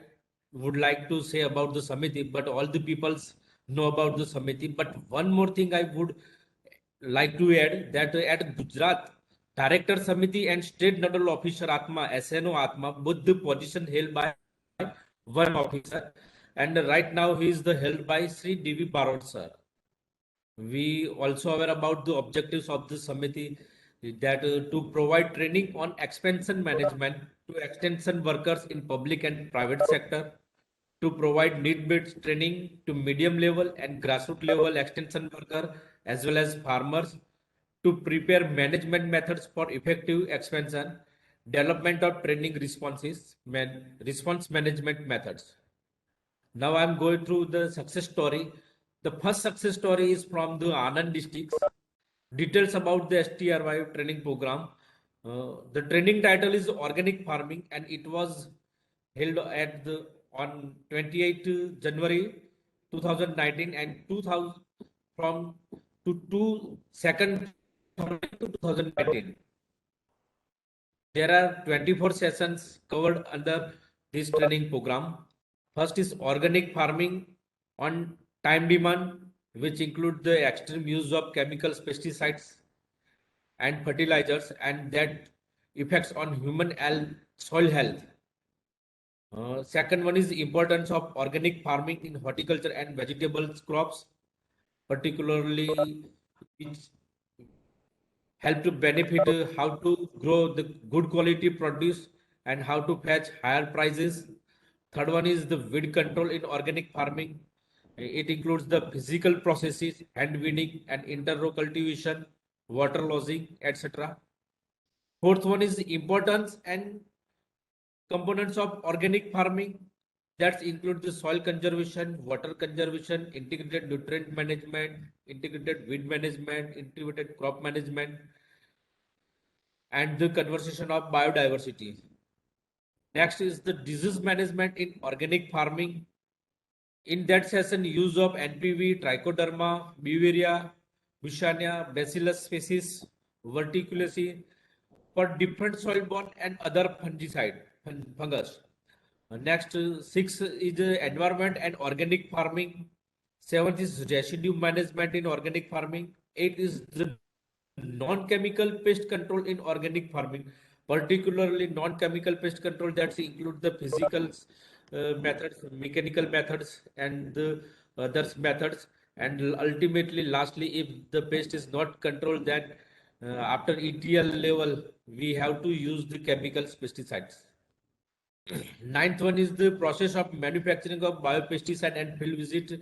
would like to say about the SAMETI, but all the peoples know about the SAMETI. But one more thing I would like to add that at Gujarat, Director SAMETI and State Nodal Officer ATMA, SNO ATMA, both the position held by one officer, and right now he is the held by Sri D.V. Barot sir. We also aware about the objectives of the SAMETI that to provide training on expansion management to extension workers in public and private sector, to provide need-based training to medium level and grassroots level extension worker as well as farmers, to prepare management methods for effective expansion, development of training response management methods. Now I'm going through the success story. The first success story is from the Anand districts. Details about the STRY training program. The training title is Organic Farming, and it was held at the on 28th January 2019 and 2000 from to 2nd to 2019. There are 24 sessions covered under this training program. First is organic farming on time demand, which include the extreme use of chemicals, pesticides, and fertilizers, and that effects on human and soil health. Second one is the importance of organic farming in horticulture and vegetables crops, particularly which help to benefit how to grow the good quality produce and how to fetch higher prices. Third one is the weed control in organic farming. It includes the physical processes, hand weeding and interrow cultivation, water losing, etc. Fourth one is the importance and components of organic farming. That include the soil conservation, water conservation, integrated nutrient management, integrated weed management, integrated crop management, and the conservation of biodiversity. Next is the disease management in organic farming. In that session, use of NPV, Trichoderma, Beauveria, Bushania, Bacillus species, verticulaceae for different soil-borne and other fungus. Next, 6 is environment and organic farming. 7th is residue management in organic farming. 8 is the non-chemical pest control in organic farming, particularly non-chemical pest control that include the physical methods, mechanical methods, and the others methods. And ultimately, lastly, if the pest is not controlled, then after ETL level, we have to use the chemicals pesticides. Ninth one is the process of manufacturing of biopesticide and field visit.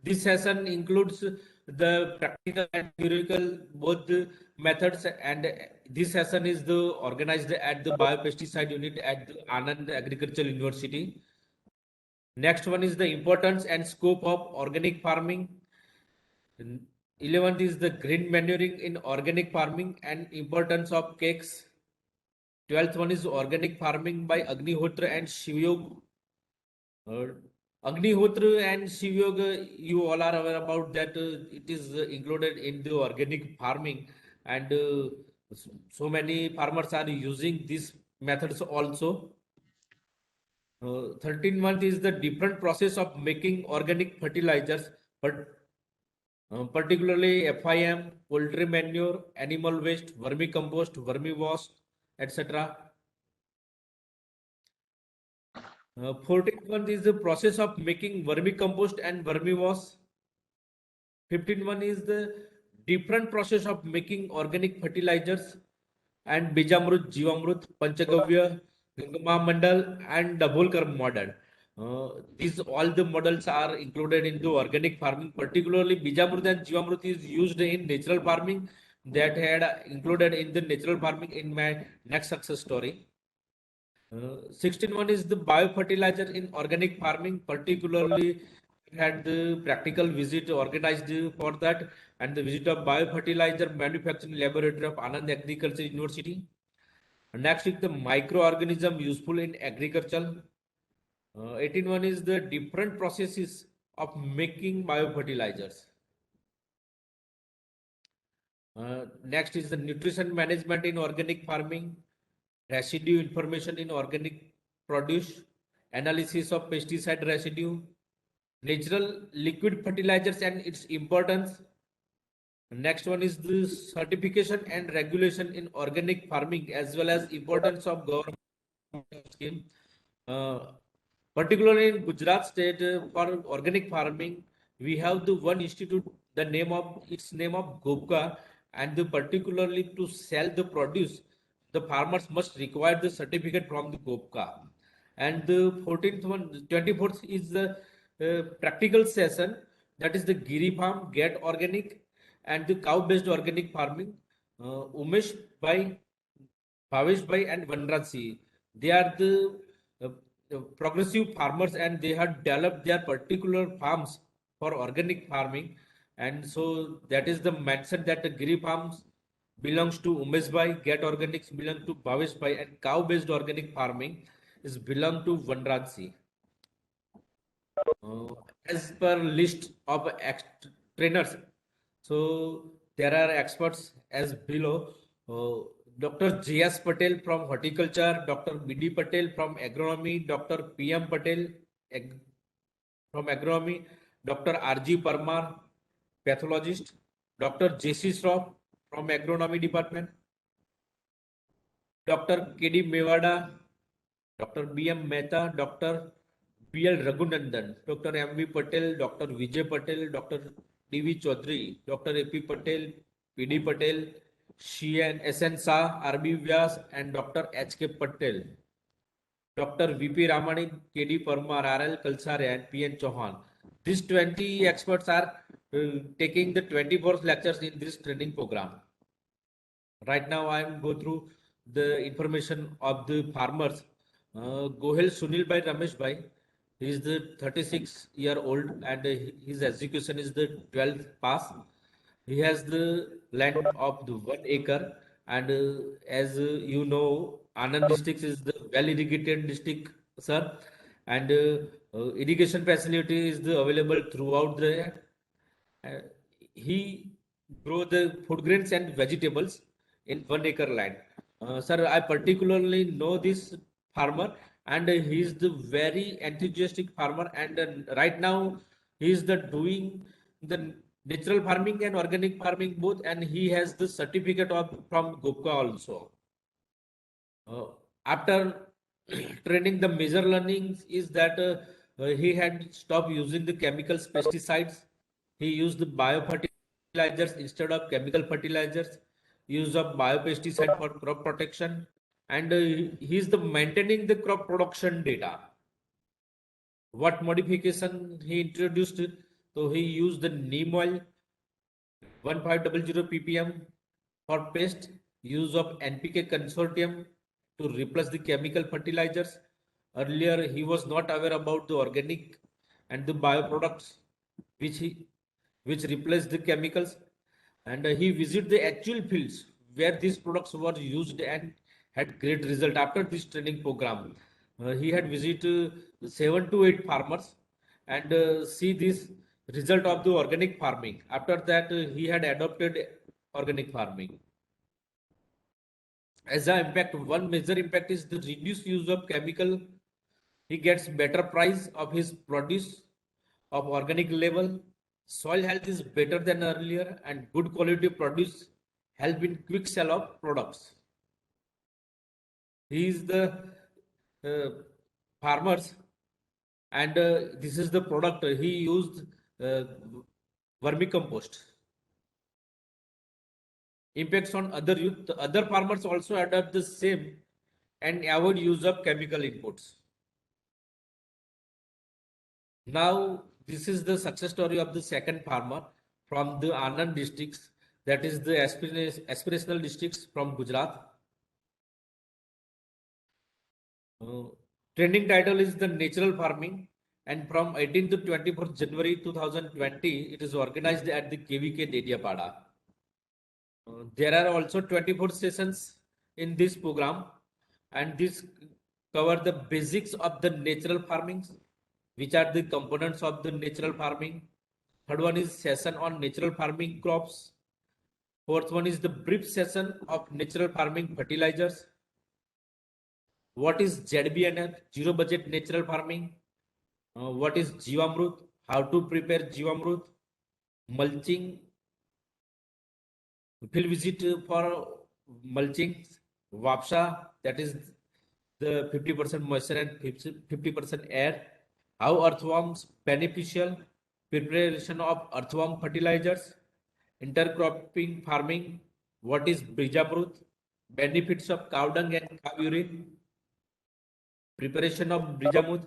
This session includes the practical and theoretical both the methods, and this session is the organized at the biopesticide unit at the Anand Agricultural University. Next one is the importance and scope of organic farming. 11th is the green manuring in organic farming and importance of cakes. 12th one is organic farming by Agnihotra and Shivyog. Agnihotra and Shivyog, you all are aware about that. It is included in the organic farming, and so many farmers are using these methods also. 13th month is the different process of making organic fertilizers, but particularly FIM, poultry manure, animal waste, vermicompost, vermiwash, etc. 14th one is the process of making vermicompost and vermiwash. 15th one is the different process of making organic fertilizers and Bijamrut, Jivamrut, Panchagavya, Gangama Mandal, and Dabholkar model. These all the models are included in the organic farming. Particularly Bijamrut and Jivamrut is used in natural farming. That had included in the natural farming in my next success story. 16 one is the biofertilizer in organic farming. Particularly had the practical visit organized for that, and the visit of biofertilizer manufacturing laboratory of Anand Agriculture University. Next is the microorganism useful in agriculture. 18 one is the different processes of making biofertilizers. Next is the nutrition management in organic farming, residue information in organic produce, analysis of pesticide residue, natural liquid fertilizers and its importance. Next one is the certification and regulation in organic farming as well as importance of government scheme. Particularly in Gujarat state for organic farming, we have the one institute, the name of Govt, and particularly to sell the produce, the farmers must require the certificate from the Govt. And the 24th is the practical session, that is the Giri Farm, Get Organic, and the cow-based organic farming. Umesh by Bhavesh Bhai and Vanraj. They are uh, the progressive farmers and they have developed their particular farms for organic farming. And so that is the mention that the Giri farms belongs to Umesh Bhai, Get Organics belong to Bhavesh Bhai, and cow-based organic farming is belong to Vanraj. As per list of trainers, so there are experts as below. Dr. J.S. Patel from Horticulture, Dr. B.D. Patel from Agronomy, Dr. P.M. Patel from Agronomy, Dr. R.G. Parmar, Pathologist, Dr. J.C. Shroff from Agronomy Department, Dr. K.D. Mewada, Dr. B.M. Mehta, Dr. B.L. Raghunandan, Dr. M.V. Patel, Dr. Vijay Patel, Dr. D.V. Chaudhary, Dr. A.P. Patel, P.D. Patel, S.N. Shah, R.B. Vyas, and Dr. H.K. Patel, Dr. V.P. Ramani, K.D. Parmar, R.L. Kalsare, and P.N. Chauhan. These 20 experts are taking the 24 lectures in this training program. Right now, I am go through the information of the farmers. Gohel Sunil Bhai Ramesh Bhai, he is the 36-year-old and his education is the 12th pass. He has the land of the 1 acre and as you know, Anand district is the well irrigated district, sir, and irrigation facility is the available throughout the uh, he grow the food grains and vegetables in 1 acre land. Sir, I particularly know this farmer and he is the very enthusiastic farmer and right now he is the doing the natural farming and organic farming both and he has the certificate of from Gopka also. After training, the major learnings is that he had stopped using the chemicals pesticides. He used the biofertilizers instead of chemical fertilizers, use of biopesticide for crop protection, and he is the maintaining the crop production data. What modification he introduced? So he used the neem oil 1500 ppm for pest, use of NPK consortium to replace the chemical fertilizers. Earlier, he was not aware about the organic and the bioproducts which replace the chemicals. And he visited the actual fields where these products were used and had great result after this training program. He had visited 7 to 8 farmers and see this result of the organic farming. After that, he had adopted organic farming. As an impact, one major impact is the reduced use of chemical. He gets better price of his produce of organic level. Soil health is better than earlier and good quality produce help in quick sell of products. He is the uh, farmers and this is the product he used vermicompost. Impacts on other youth, the other farmers also adopt the same and avoid use of chemical inputs. Now, this is the success story of the second farmer from the Anand districts, that is the aspirational districts from Gujarat. Trending title is the natural farming and from 18th to 24th January 2020, it is organized at the KVK Dediapada. There are also 24 sessions in this program and this cover the basics of the natural farming, which are the components of the natural farming. Third one is session on natural farming crops. Fourth one is the brief session of natural farming fertilizers. what is ZBNF, zero budget natural farming, what is Jivamrut, how to prepare Jivamrut, mulching, field visit for mulching, Vapsa, that is the 50% moisture and 50% air, how earthworms beneficial, preparation of earthworm fertilizers, intercropping farming, what is Bijamrut, benefits of cow dung and cow urine, preparation of Bijamrut,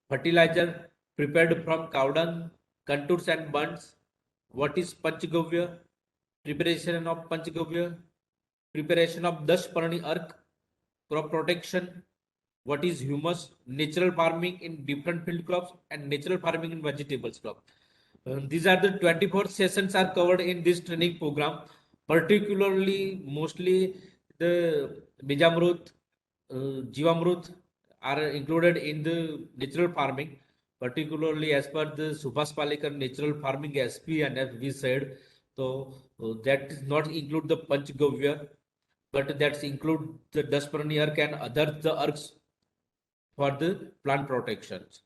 fertilizer prepared from cow dung, contours and bunds, what is Panchgavya, preparation of Panchgavya, preparation of Dash Parani Ark, crop protection, what is humus, natural farming in different field crops and natural farming in vegetables crop. These are the 24 sessions are covered in this training program, particularly mostly the Bijamrut, Jivamrut are included in the natural farming, particularly as per the Subhas Palekar natural farming SP and as we said. So that does not include the Panchgavya, but that's include the Dasparani arc and other the arcs for the plant protections.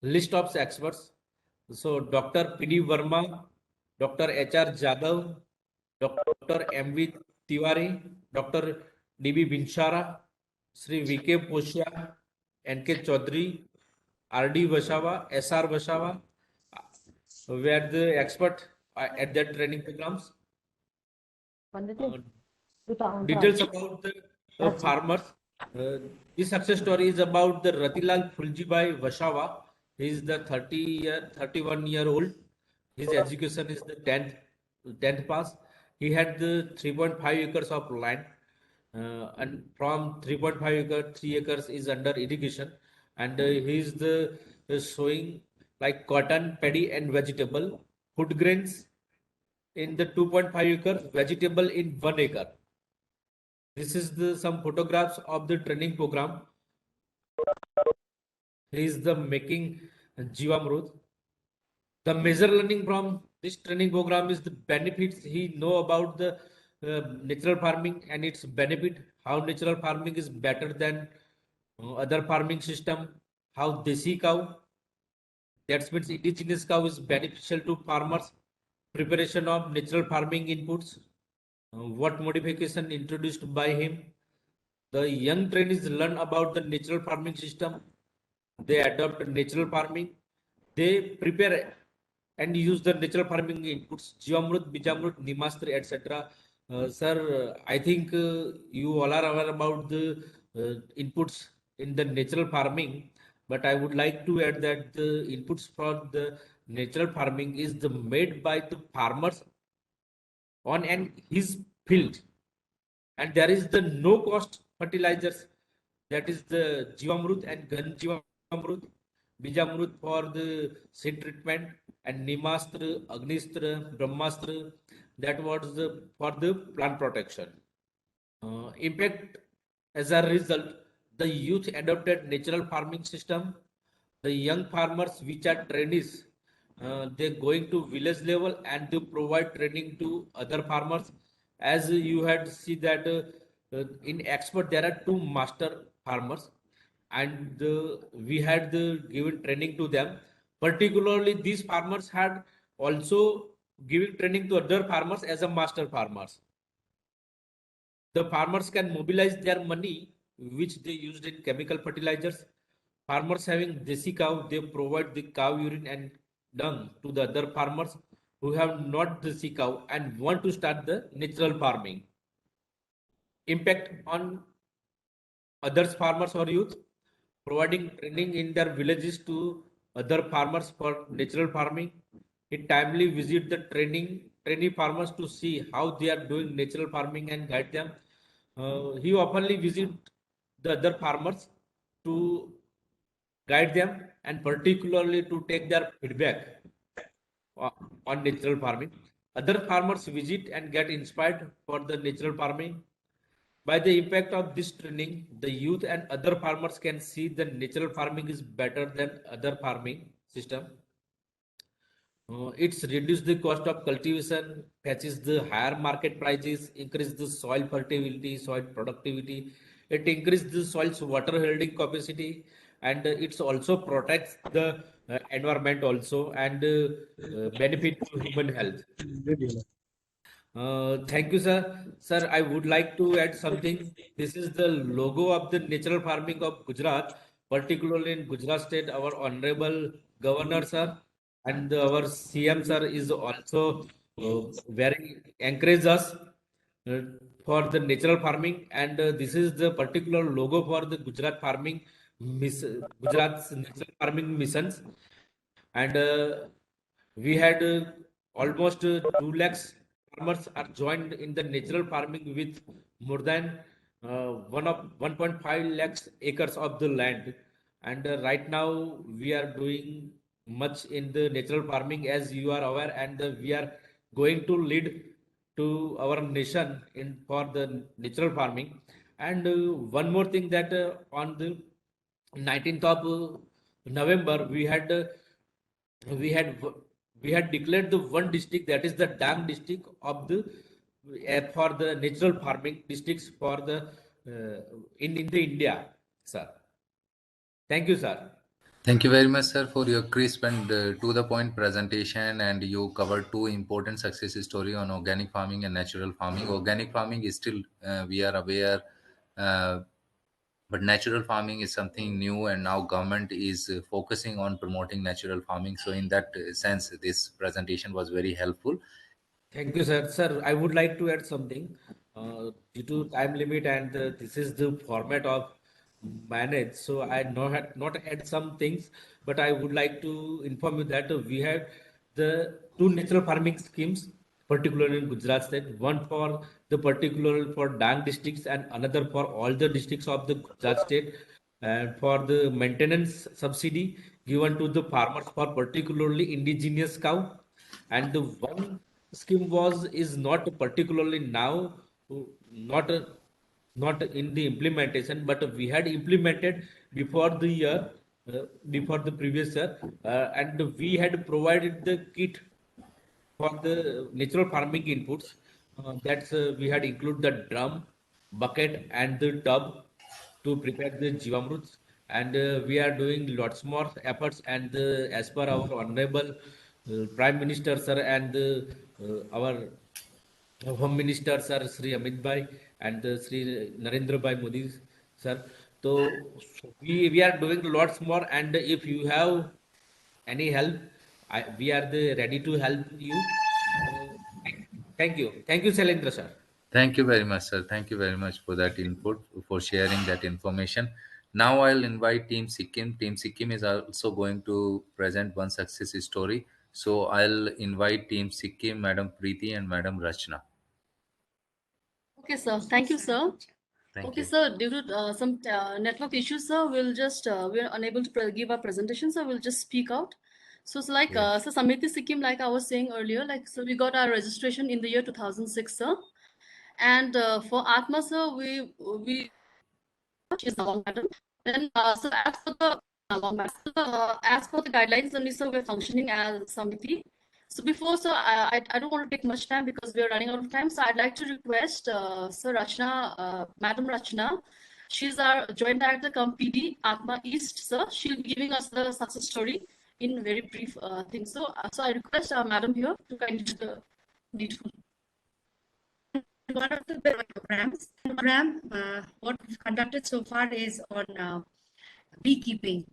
List of experts. So Dr. P.D. Verma, Dr. H.R. Jadhav, Dr. M.V. Tiwari, Dr. D.B. Binshara, Sri V.K. Poshya, N.K. Chaudhary, R.D. Vashawa, S.R. Vashawa, were the expert at their training programs. Details about the farmers. This success story is about the Ratilal Fuljibai Vashawa. He is the 31-year-old. His education is the 10th pass. He had the 3.5 acres of land, and from 3.5 acres, 3 acres is under irrigation, and he is the sowing like cotton, paddy, and vegetable, food grains in the 2.5 acres, vegetable in 1 acre. This is the some photographs of the training program. He is the making Jivamrut. The major learning from this training program is the benefits he know about the natural farming and its benefit, how natural farming is better than other farming system, how desi cow, that means indigenous cow is beneficial to farmers, preparation of natural farming inputs, what modification introduced by him. The young trainees learn about the natural farming system. They adopt natural farming. They prepare and use the natural farming inputs, Jivamrut, Bijamrut, Nimastra, etc. Sir, I think you all are aware about the inputs in the natural farming, but I would like to add that the inputs for the natural farming is the made by the farmers on and his field, and there is the no cost fertilizers, that is the Jivamrut and Ghan Jivamrut, Bijamrut for the seed treatment, and Nimastra, Agnistra, Brahmastra, that was the for the plant protection. Impact as a result, the youth adopted natural farming system. The young farmers which are trainees, they going to village level and they provide training to other farmers. As you had see that in expert there are two master farmers, and we had the given training to them. Particularly these farmers had also giving training to other farmers as a master farmers. The farmers can mobilize their money which they used in chemical fertilizers. Farmers having desi cow, they provide the cow urine and dung to the other farmers who have not desi cow and want to start the natural farming. Impact on others farmers or youth, providing training in their villages to other farmers for natural farming. It timely visit the trainee farmers to see how they are doing natural farming and guide them. He oftenly visit the other farmers to guide them and particularly to take their feedback on natural farming. Other farmers visit and get inspired for the natural farming. By the impact of this training, the youth and other farmers can see that natural farming is better than other farming system. It's reduced the cost of cultivation, fetches the higher market prices, increase the soil fertility, soil productivity. it increases the soil's water holding capacity, and it also protects the environment also, and benefit to human health. Thank you, sir. Sir, I would like to add something. This is the logo of the natural farming of Gujarat, particularly in Gujarat state. Our honorable governor, sir, and our CM, sir, is also very encourage us uh, for the natural farming, and this is the particular logo for the Gujarat farming, Gujarat's natural farming missions, and we had almost 2 lakhs farmers are joined in the natural farming with more than 1.5 lakhs acres of the land, and right now we are doing much in the natural farming, as you are aware, and we are going to lead to our nation in for the natural farming. And one more thing, that on the 19th of November, we had we had declared the one district, that is the dam district of the for the natural farming districts for the in the India, sir. Thank you, sir. Thank you very much, sir, for your crisp and to the point presentation. And you covered two important success story on organic farming and natural farming. Organic farming is still we are aware, uh, but natural farming is something new, and now government is focusing on promoting natural farming. So, in that sense, this presentation was very helpful. Thank you, sir. Sir, I would like to add something. Due to time limit, and this is the format of manage, so I not add some things, but I would like to inform you that we have the two natural farming schemes, particularly in Gujarat state. One for the particular for Dang districts, and another for all the districts of the Gujarat state. And for the maintenance subsidy given to the farmers for particularly indigenous cow, and the one scheme was is not particularly now not not in the implementation, but we had implemented before the year before the previous year, and we had provided the kit for the natural farming inputs. That's we had included the drum, bucket, and the tub to prepare the jivamruts, and we are doing lots more efforts. And as per our honorable Prime Minister, sir, and our Home Minister, sir, Sri Amit Bhai, and Sri Narendra Bhai Modi, sir. So we are doing lots more, and if you have any help, we are ready to help you. Uh, thank you, Shailendra, sir. Thank you very much, sir. Thank you very much for that input, for sharing that information. Now I'll invite Team Sikkim. Team Sikkim is also going to present one success story. So I'll invite Team Sikkim, Madam Preeti and Madam Rachna. Okay, sir. Thank you, sir. Thank Okay, you. sir. Due to some network issues, sir, we're unable to give our presentation, so we'll just speak out. So it's like Yes. so SAMETI Sikkim, like I was saying earlier, like so we got our registration in the year 2006, sir. And for ATMA, sir, we is along, madam. Then so as for the along, as for the guidelines, only sir, we're functioning as SAMETI. So before, sir, I don't want to take much time because we are running out of time. So I'd like to request Sir Rachna, Madam Rachna. She's our Joint Director come PD, ATMA-EAST, sir. She'll be giving us the success story in very brief thing. So I request Madam here to kindly do the needful. One of the program, what we've conducted so far is on beekeeping.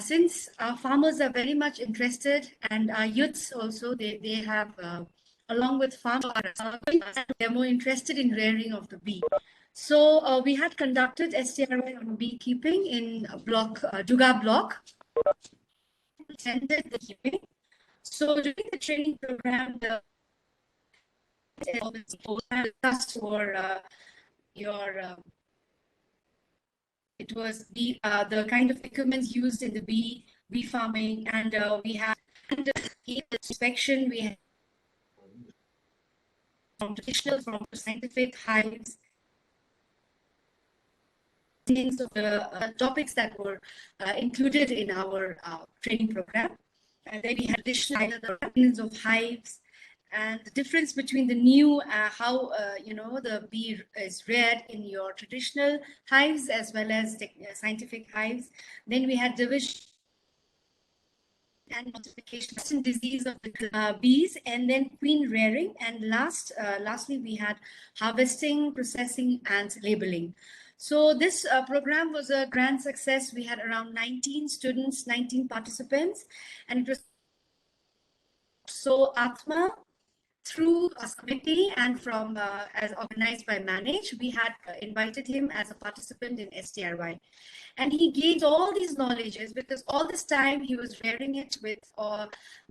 Since our farmers are very much interested, and our youths also, they have, along with farmers, they're more interested in rearing of the bee. So we had conducted STRY on beekeeping in block, Juga block. Attended the keeping. So during the training program, the discussed for your it was the kind of equipment used in the bee farming, and we have inspection. We have from traditional, from scientific hives, things of the topics that were included in our training program. And then we had additional the of hives and the difference between the new, how the bee is reared in your traditional hives as well as scientific hives. Then we had division and multiplication disease of the bees, and then queen rearing, and lastly we had harvesting, processing, and labeling. So this program was a grand success. We had around 19 students, 19 participants, and it was so ATMA through a SAMETI and from as organized by Manage, we had invited him as a participant in STRY. And he gained all these knowledges because all this time he was rearing it with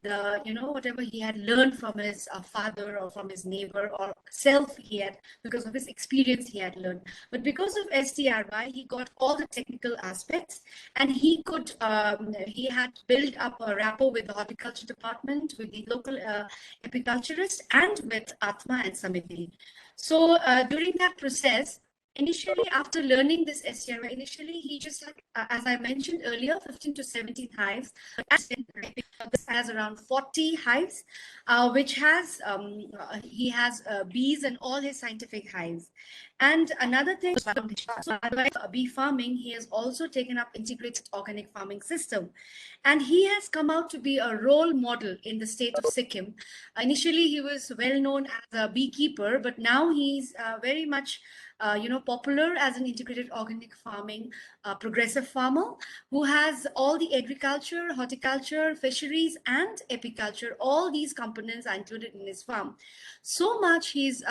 the, whatever he had learned from his father or from his neighbor or self he had, because of his experience he had learned. But because of STRY, he got all the technical aspects, and he could, he had built up a rapport with the horticulture department, with the local apiculturists, and with ATMA and SAMETI. So during that process, initially, after learning this STRY, initially he just had, as I mentioned earlier, 15 to 17 hives. This has around 40 hives, which has, he has bees and all his scientific hives. And another thing, bee farming, he has also taken up integrated organic farming system. And he has come out to be a role model in the state of Sikkim. Initially, he was well known as a beekeeper, but now he's very much popular as an integrated organic farming progressive farmer who has all the agriculture, horticulture, fisheries, and apiculture. All these components are included in his farm. So much he's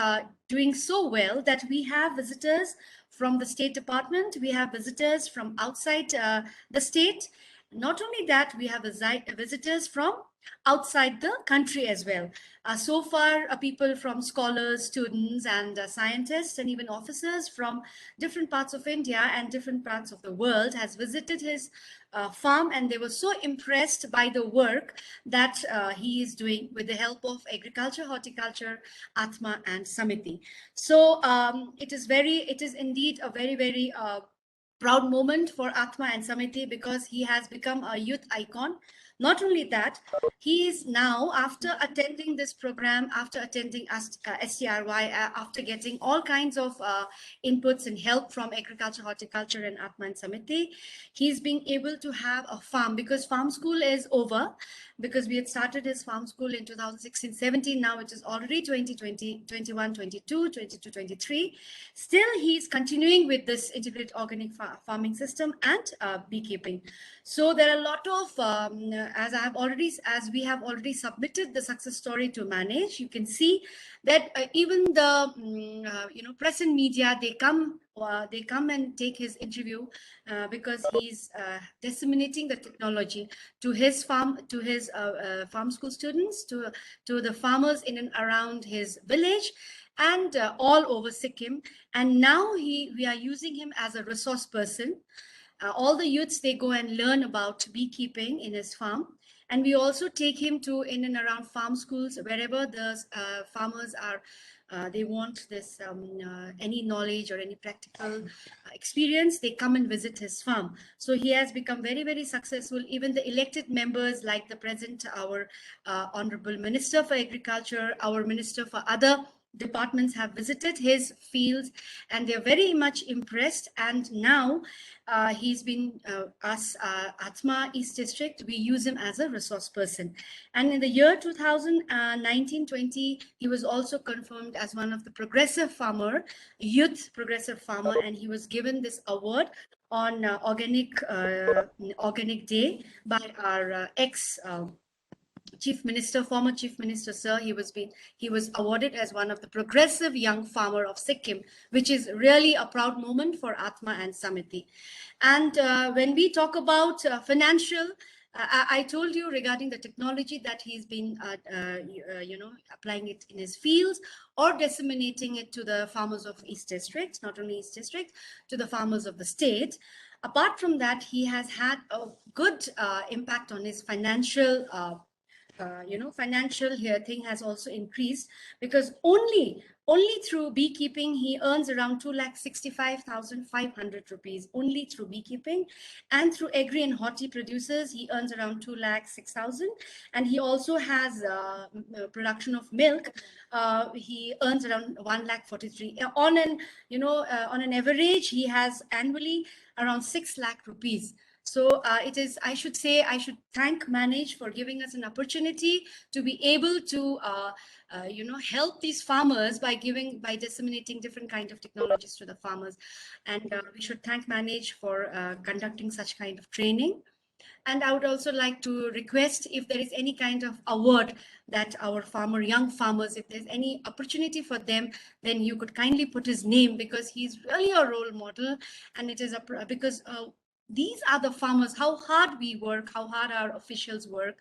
doing so well that we have visitors from the State Department, we have visitors from outside the state. Not only that, we have visitors from outside the country as well. So far, people from scholars, students, and scientists, and even officers from different parts of India and different parts of the world has visited his farm, and they were so impressed by the work that he is doing with the help of agriculture, horticulture, ATMA, and SAMETI. So it is indeed a very, very proud moment for ATMA and SAMETI, because he has become a youth icon. Not only that, he is now, after attending this program, after attending STRY, after getting all kinds of inputs and help from agriculture, horticulture, and ATMA and SAMETI, he's being able to have a farm, because farm school is over, because we had started his farm school in 2016-17. Now it is already 2020, 21, 22, 22, 23. Still, he's continuing with this integrated organic farming system and beekeeping. So there are a lot of, as we have already submitted the success story to Manage, you can see that even the press and media, they come and take his interview because he's disseminating the technology to his farm, to his farm school students, to the farmers in and around his village, and all over Sikkim. And now we are using him as a resource person. All the youths, they go and learn about beekeeping in his farm. And we also take him to in and around farm schools, wherever the farmers are, they want this any knowledge or any practical experience, they come and visit his farm. So he has become very, very successful. Even the elected members, like the present, our Honorable Minister for Agriculture, our Minister for other departments, have visited his fields, and they're very much impressed. And now he's been ATMA-EAST district, we use him as a resource person. And in the year 2019-20, he was also confirmed as one of the progressive farmer, youth progressive farmer, and he was given this award on organic day by our Chief Minister, former Chief Minister, sir. He was awarded as one of the progressive young farmer of Sikkim, which is really a proud moment for ATMA and SAMETI. And when we talk about financial, I told you regarding the technology that he's been, applying it in his fields or disseminating it to the farmers of East District, not only East District, to the farmers of the state. Apart from that, he has had a good impact on his financial financial thing has also increased, because only Only through beekeeping, he earns around 2,65,500 rupees, only through beekeeping. And through agri and horti producers, he earns around 2,06,000. And he also has production of milk. He earns around 1,43,000. On an average, he has annually around 6 lakh rupees. So I should thank Manage for giving us an opportunity to be able to help these farmers by disseminating different kind of technologies to the farmers. And we should thank Manage for conducting such kind of training. And I would also like to request, if there is any kind of award that our young farmers, if there's any opportunity for them, then you could kindly put his name, because he's really a role model. And it is because these are the farmers, how hard we work, how hard our officials work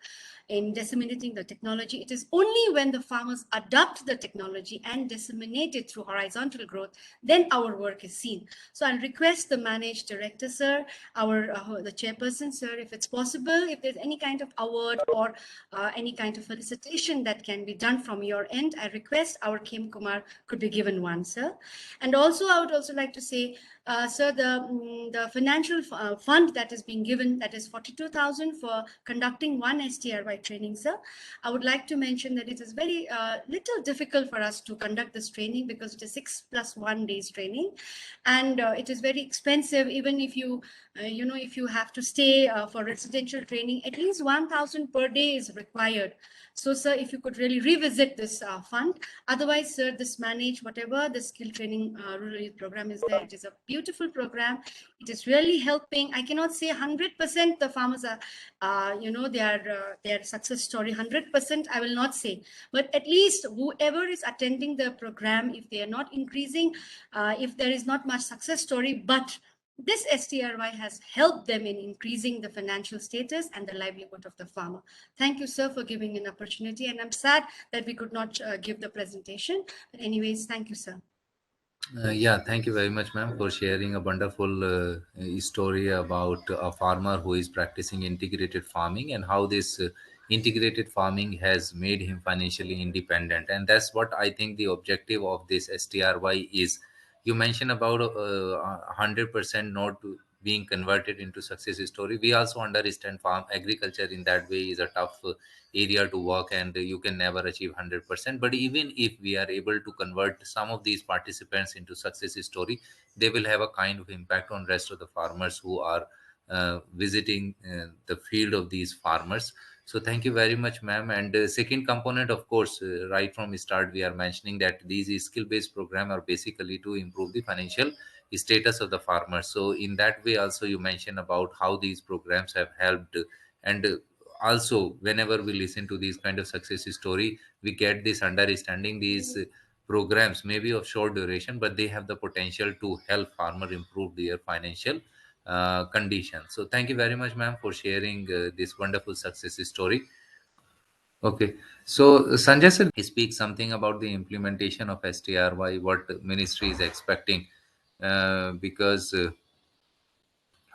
in disseminating the technology. It is only when the farmers adopt the technology and disseminate it through horizontal growth, then our work is seen. So I'll request the Managed Director, sir, the chairperson, sir, if it's possible, if there's any kind of award or any kind of felicitation that can be done from your end, I request our Kim Kumar could be given one, sir. And also, I would also like to say, sir, the financial fund that is being given, that is 42,000 for conducting one STRY training, sir. I would like to mention that it is very little difficult for us to conduct this training, because it is 6+1 days training, and it is very expensive. Even if you if you have to stay for residential training, at least 1,000 per day is required. So, sir, if you could really revisit this fund. Otherwise, sir, this Manage, whatever the skill training rural youth program is there, it is a beautiful program. It is really helping. I cannot say 100% the farmers are, their success story, 100%, I will not say. But at least whoever is attending the program, if they are not increasing, if there is not much success story, but this STRY has helped them in increasing the financial status and the livelihood of the farmer. Thank you, sir, for giving an opportunity. And I'm sad that we could not give the presentation. But anyways, thank you, sir. Yeah, thank you very much, ma'am, for sharing a wonderful story about a farmer who is practicing integrated farming and how this integrated farming has made him financially independent. And that's what I think the objective of this STRY is. You mentioned about 100% not being converted into success story. We also understand farm agriculture in that way is a tough area to work, and you can never achieve 100%. But even if we are able to convert some of these participants into success story, they will have a kind of impact on rest of the farmers who are visiting the field of these farmers. So thank you very much, ma'am. And second component, of course, right from the start, we are mentioning that these skill-based program are basically to improve the financial status of the farmer. So in that way also, you mentioned about how these programs have helped. And also, whenever we listen to these kind of success story, we get this understanding these programs may be of short duration, but they have the potential to help farmer improve their financial condition. So thank you very much, ma'am, for sharing this wonderful success story. Okay, so Sanjay sir, he speaks something about the implementation of STRY, what ministry is expecting, because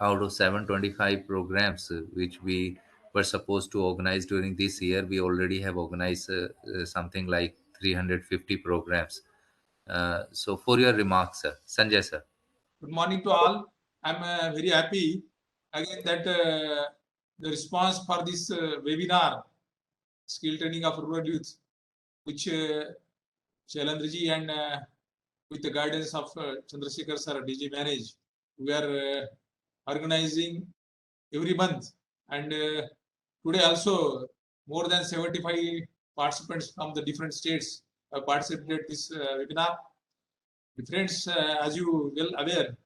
out of 725 programs which we were supposed to organize during this year, we already have organized something like 350 programs. So for your remarks, sir. Sanjay sir. Good morning to all. I'm very happy again that the response for this webinar, skill training of rural youth, which Shailendraji and with the guidance of Chandrasekhar sir, DG Manage, we are organizing every month. And today also more than 75 participants from the different states have participated this webinar. Friends, as you well aware,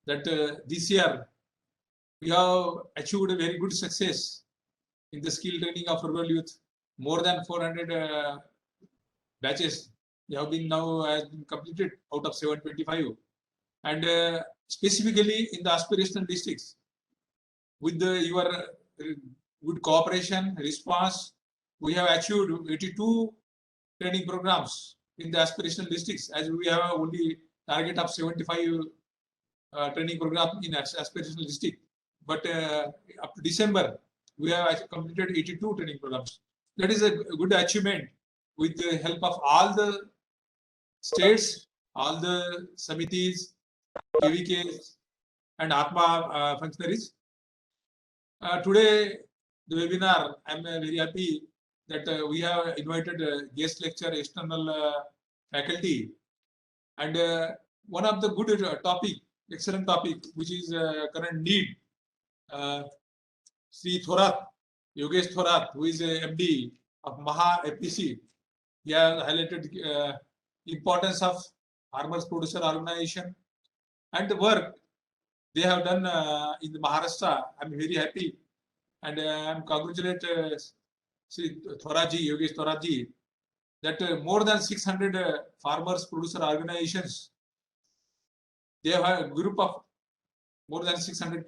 that this year we have achieved a very good success in the skill training of rural youth. More than 400 batches have been completed out of 725, and specifically in the aspirational districts, with your good cooperation, response, we have achieved 82 training programs in the aspirational districts, as we have only target of 75 training program in aspirational district. But up to December, we have completed 82 training programs. That is a good achievement with the help of all the states, all the SAMETIs, KVKs, and ATMA functionaries. Today, the webinar, I'm very happy that we have invited guest lecture, external faculty, and one of the good topic, excellent topic, which is current need. Sri Thorat, Yogesh Thorat, who is a MD of Maha FPC, he has highlighted importance of farmers producer organization and the work they have done in the Maharashtra. I'm very happy and I'm congratulate Sri Thoraji, Yogesh Thoraji, that more than 600 farmers producer organizations, they have a group of more than 600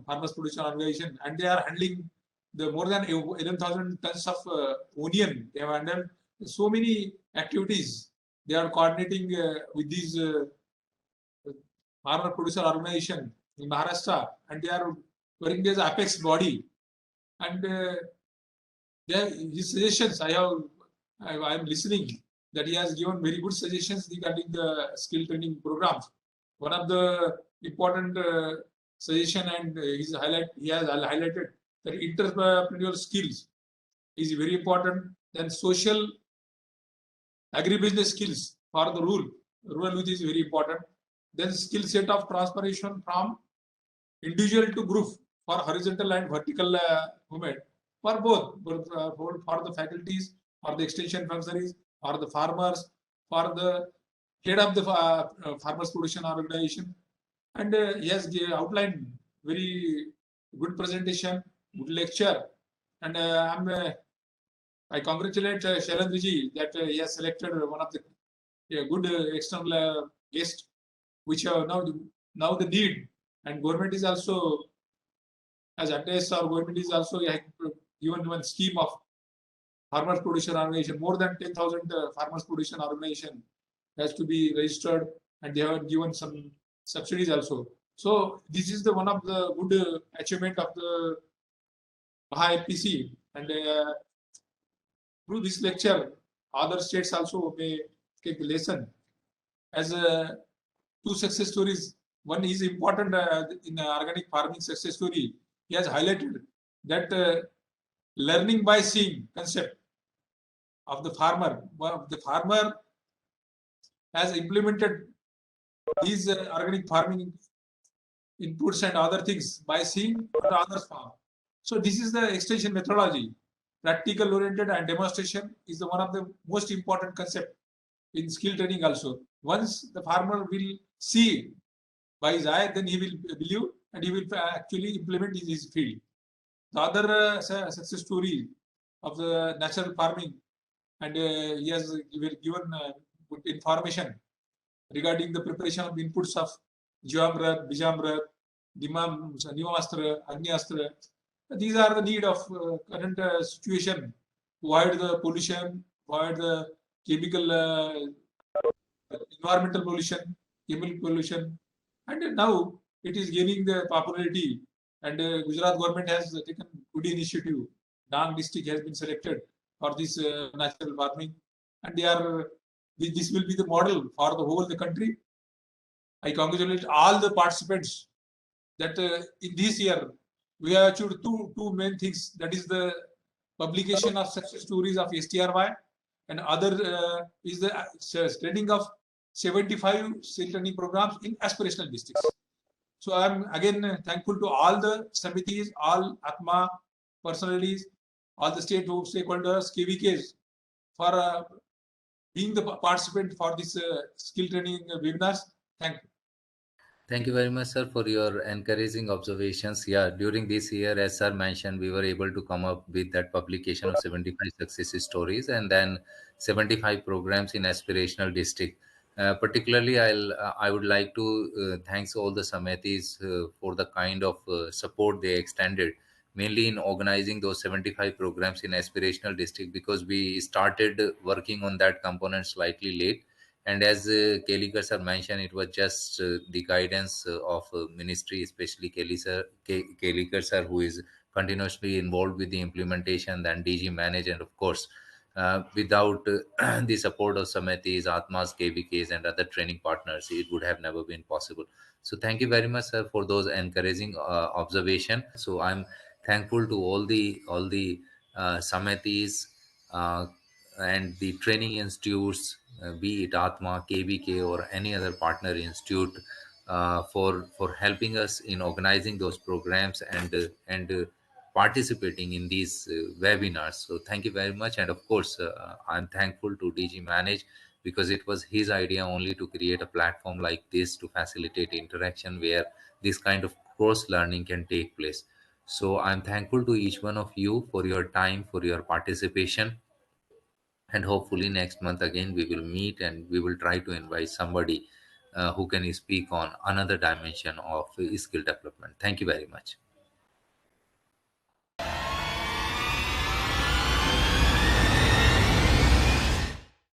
farmers producer organization, and they are handling the more than 11,000 tons of onion. They have handled so many activities. They are coordinating with these farmer producer organization in Maharashtra, and they are working as apex body. And his suggestions, I am listening that he has given very good suggestions regarding the skill training programs. One of the important suggestion, and he has highlighted that entrepreneurial skills is very important. Then social agribusiness skills for the rural youth is very important. Then skill set of transformation from individual to group for horizontal and vertical movement for both for the faculties, for the extension functionaries, for the farmers, for the head of the farmers production organization. And he has outlined very good presentation, good lecture, and I congratulate Shailendra that he has selected one of the good external guest, which now the need, and government is also as addressed, or government is also given one scheme of farmers producer organization. More than 10,000 farmers producer organization has to be registered, and they have given some subsidies also. So this is the one of the good achievement of the Maha FPC, and through this lecture, other states also may take a lesson. As two success stories, one is important in organic farming success story. He has highlighted that learning by seeing concept of the farmer. The farmer has implemented these organic farming inputs and other things by seeing the others farm. So this is the extension methodology. Practical oriented and demonstration is the one of the most important concept in skill training also. Once the farmer will see by his eye, then he will believe and he will actually implement in his field. The other success story of the natural farming, and he has given good information regarding the preparation of inputs of Jivamrat, Bijamrat, Nivamastra, Agniastra. These are the need of current situation to avoid the pollution, avoid the chemical environmental pollution, chemical pollution, and now it is gaining the popularity. And Gujarat government has taken good initiative. Dang district has been selected for this natural farming, and this will be the model for the whole the country. I congratulate all the participants that in this year we have achieved two main things. That is the publication of success stories of STRY, and other is the training of 75 skill training programs in aspirational districts. So I am again thankful to all the SAMETIs, all ATMA personalities, all the state stakeholders, KVKs for being the participant for this skill training webinars. Thank you. Thank you very much, sir, for your encouraging observations. Yeah, during this year, as sir mentioned, we were able to come up with that publication of 75 success stories and then 75 programs in aspirational district. Particularly, I would like to thanks all the SAMETIs for the kind of support they extended, mainly in organizing those 75 programs in aspirational district, because we started working on that component slightly late. And as Kelikar sir mentioned, it was just the guidance of ministry, especially Kelikar sir, who is continuously involved with the implementation, then DG manage, and of course, Without the support of Sametis, Atmas, KVKs, and other training partners, it would have never been possible. So thank you very much, sir, for those encouraging observation. So I'm thankful to all the Sametis uh, and the training institutes, be it Atma, KVK, or any other partner institute, for helping us in organizing those programs and participating in these webinars. So thank you very much. And of course, I'm thankful to DG Manage, because it was his idea only to create a platform like this to facilitate interaction where this kind of cross learning can take place. So I'm thankful to each one of you for your time, for your participation. And hopefully next month again we will meet and we will try to invite somebody who can speak on another dimension of skill development. Thank you very much.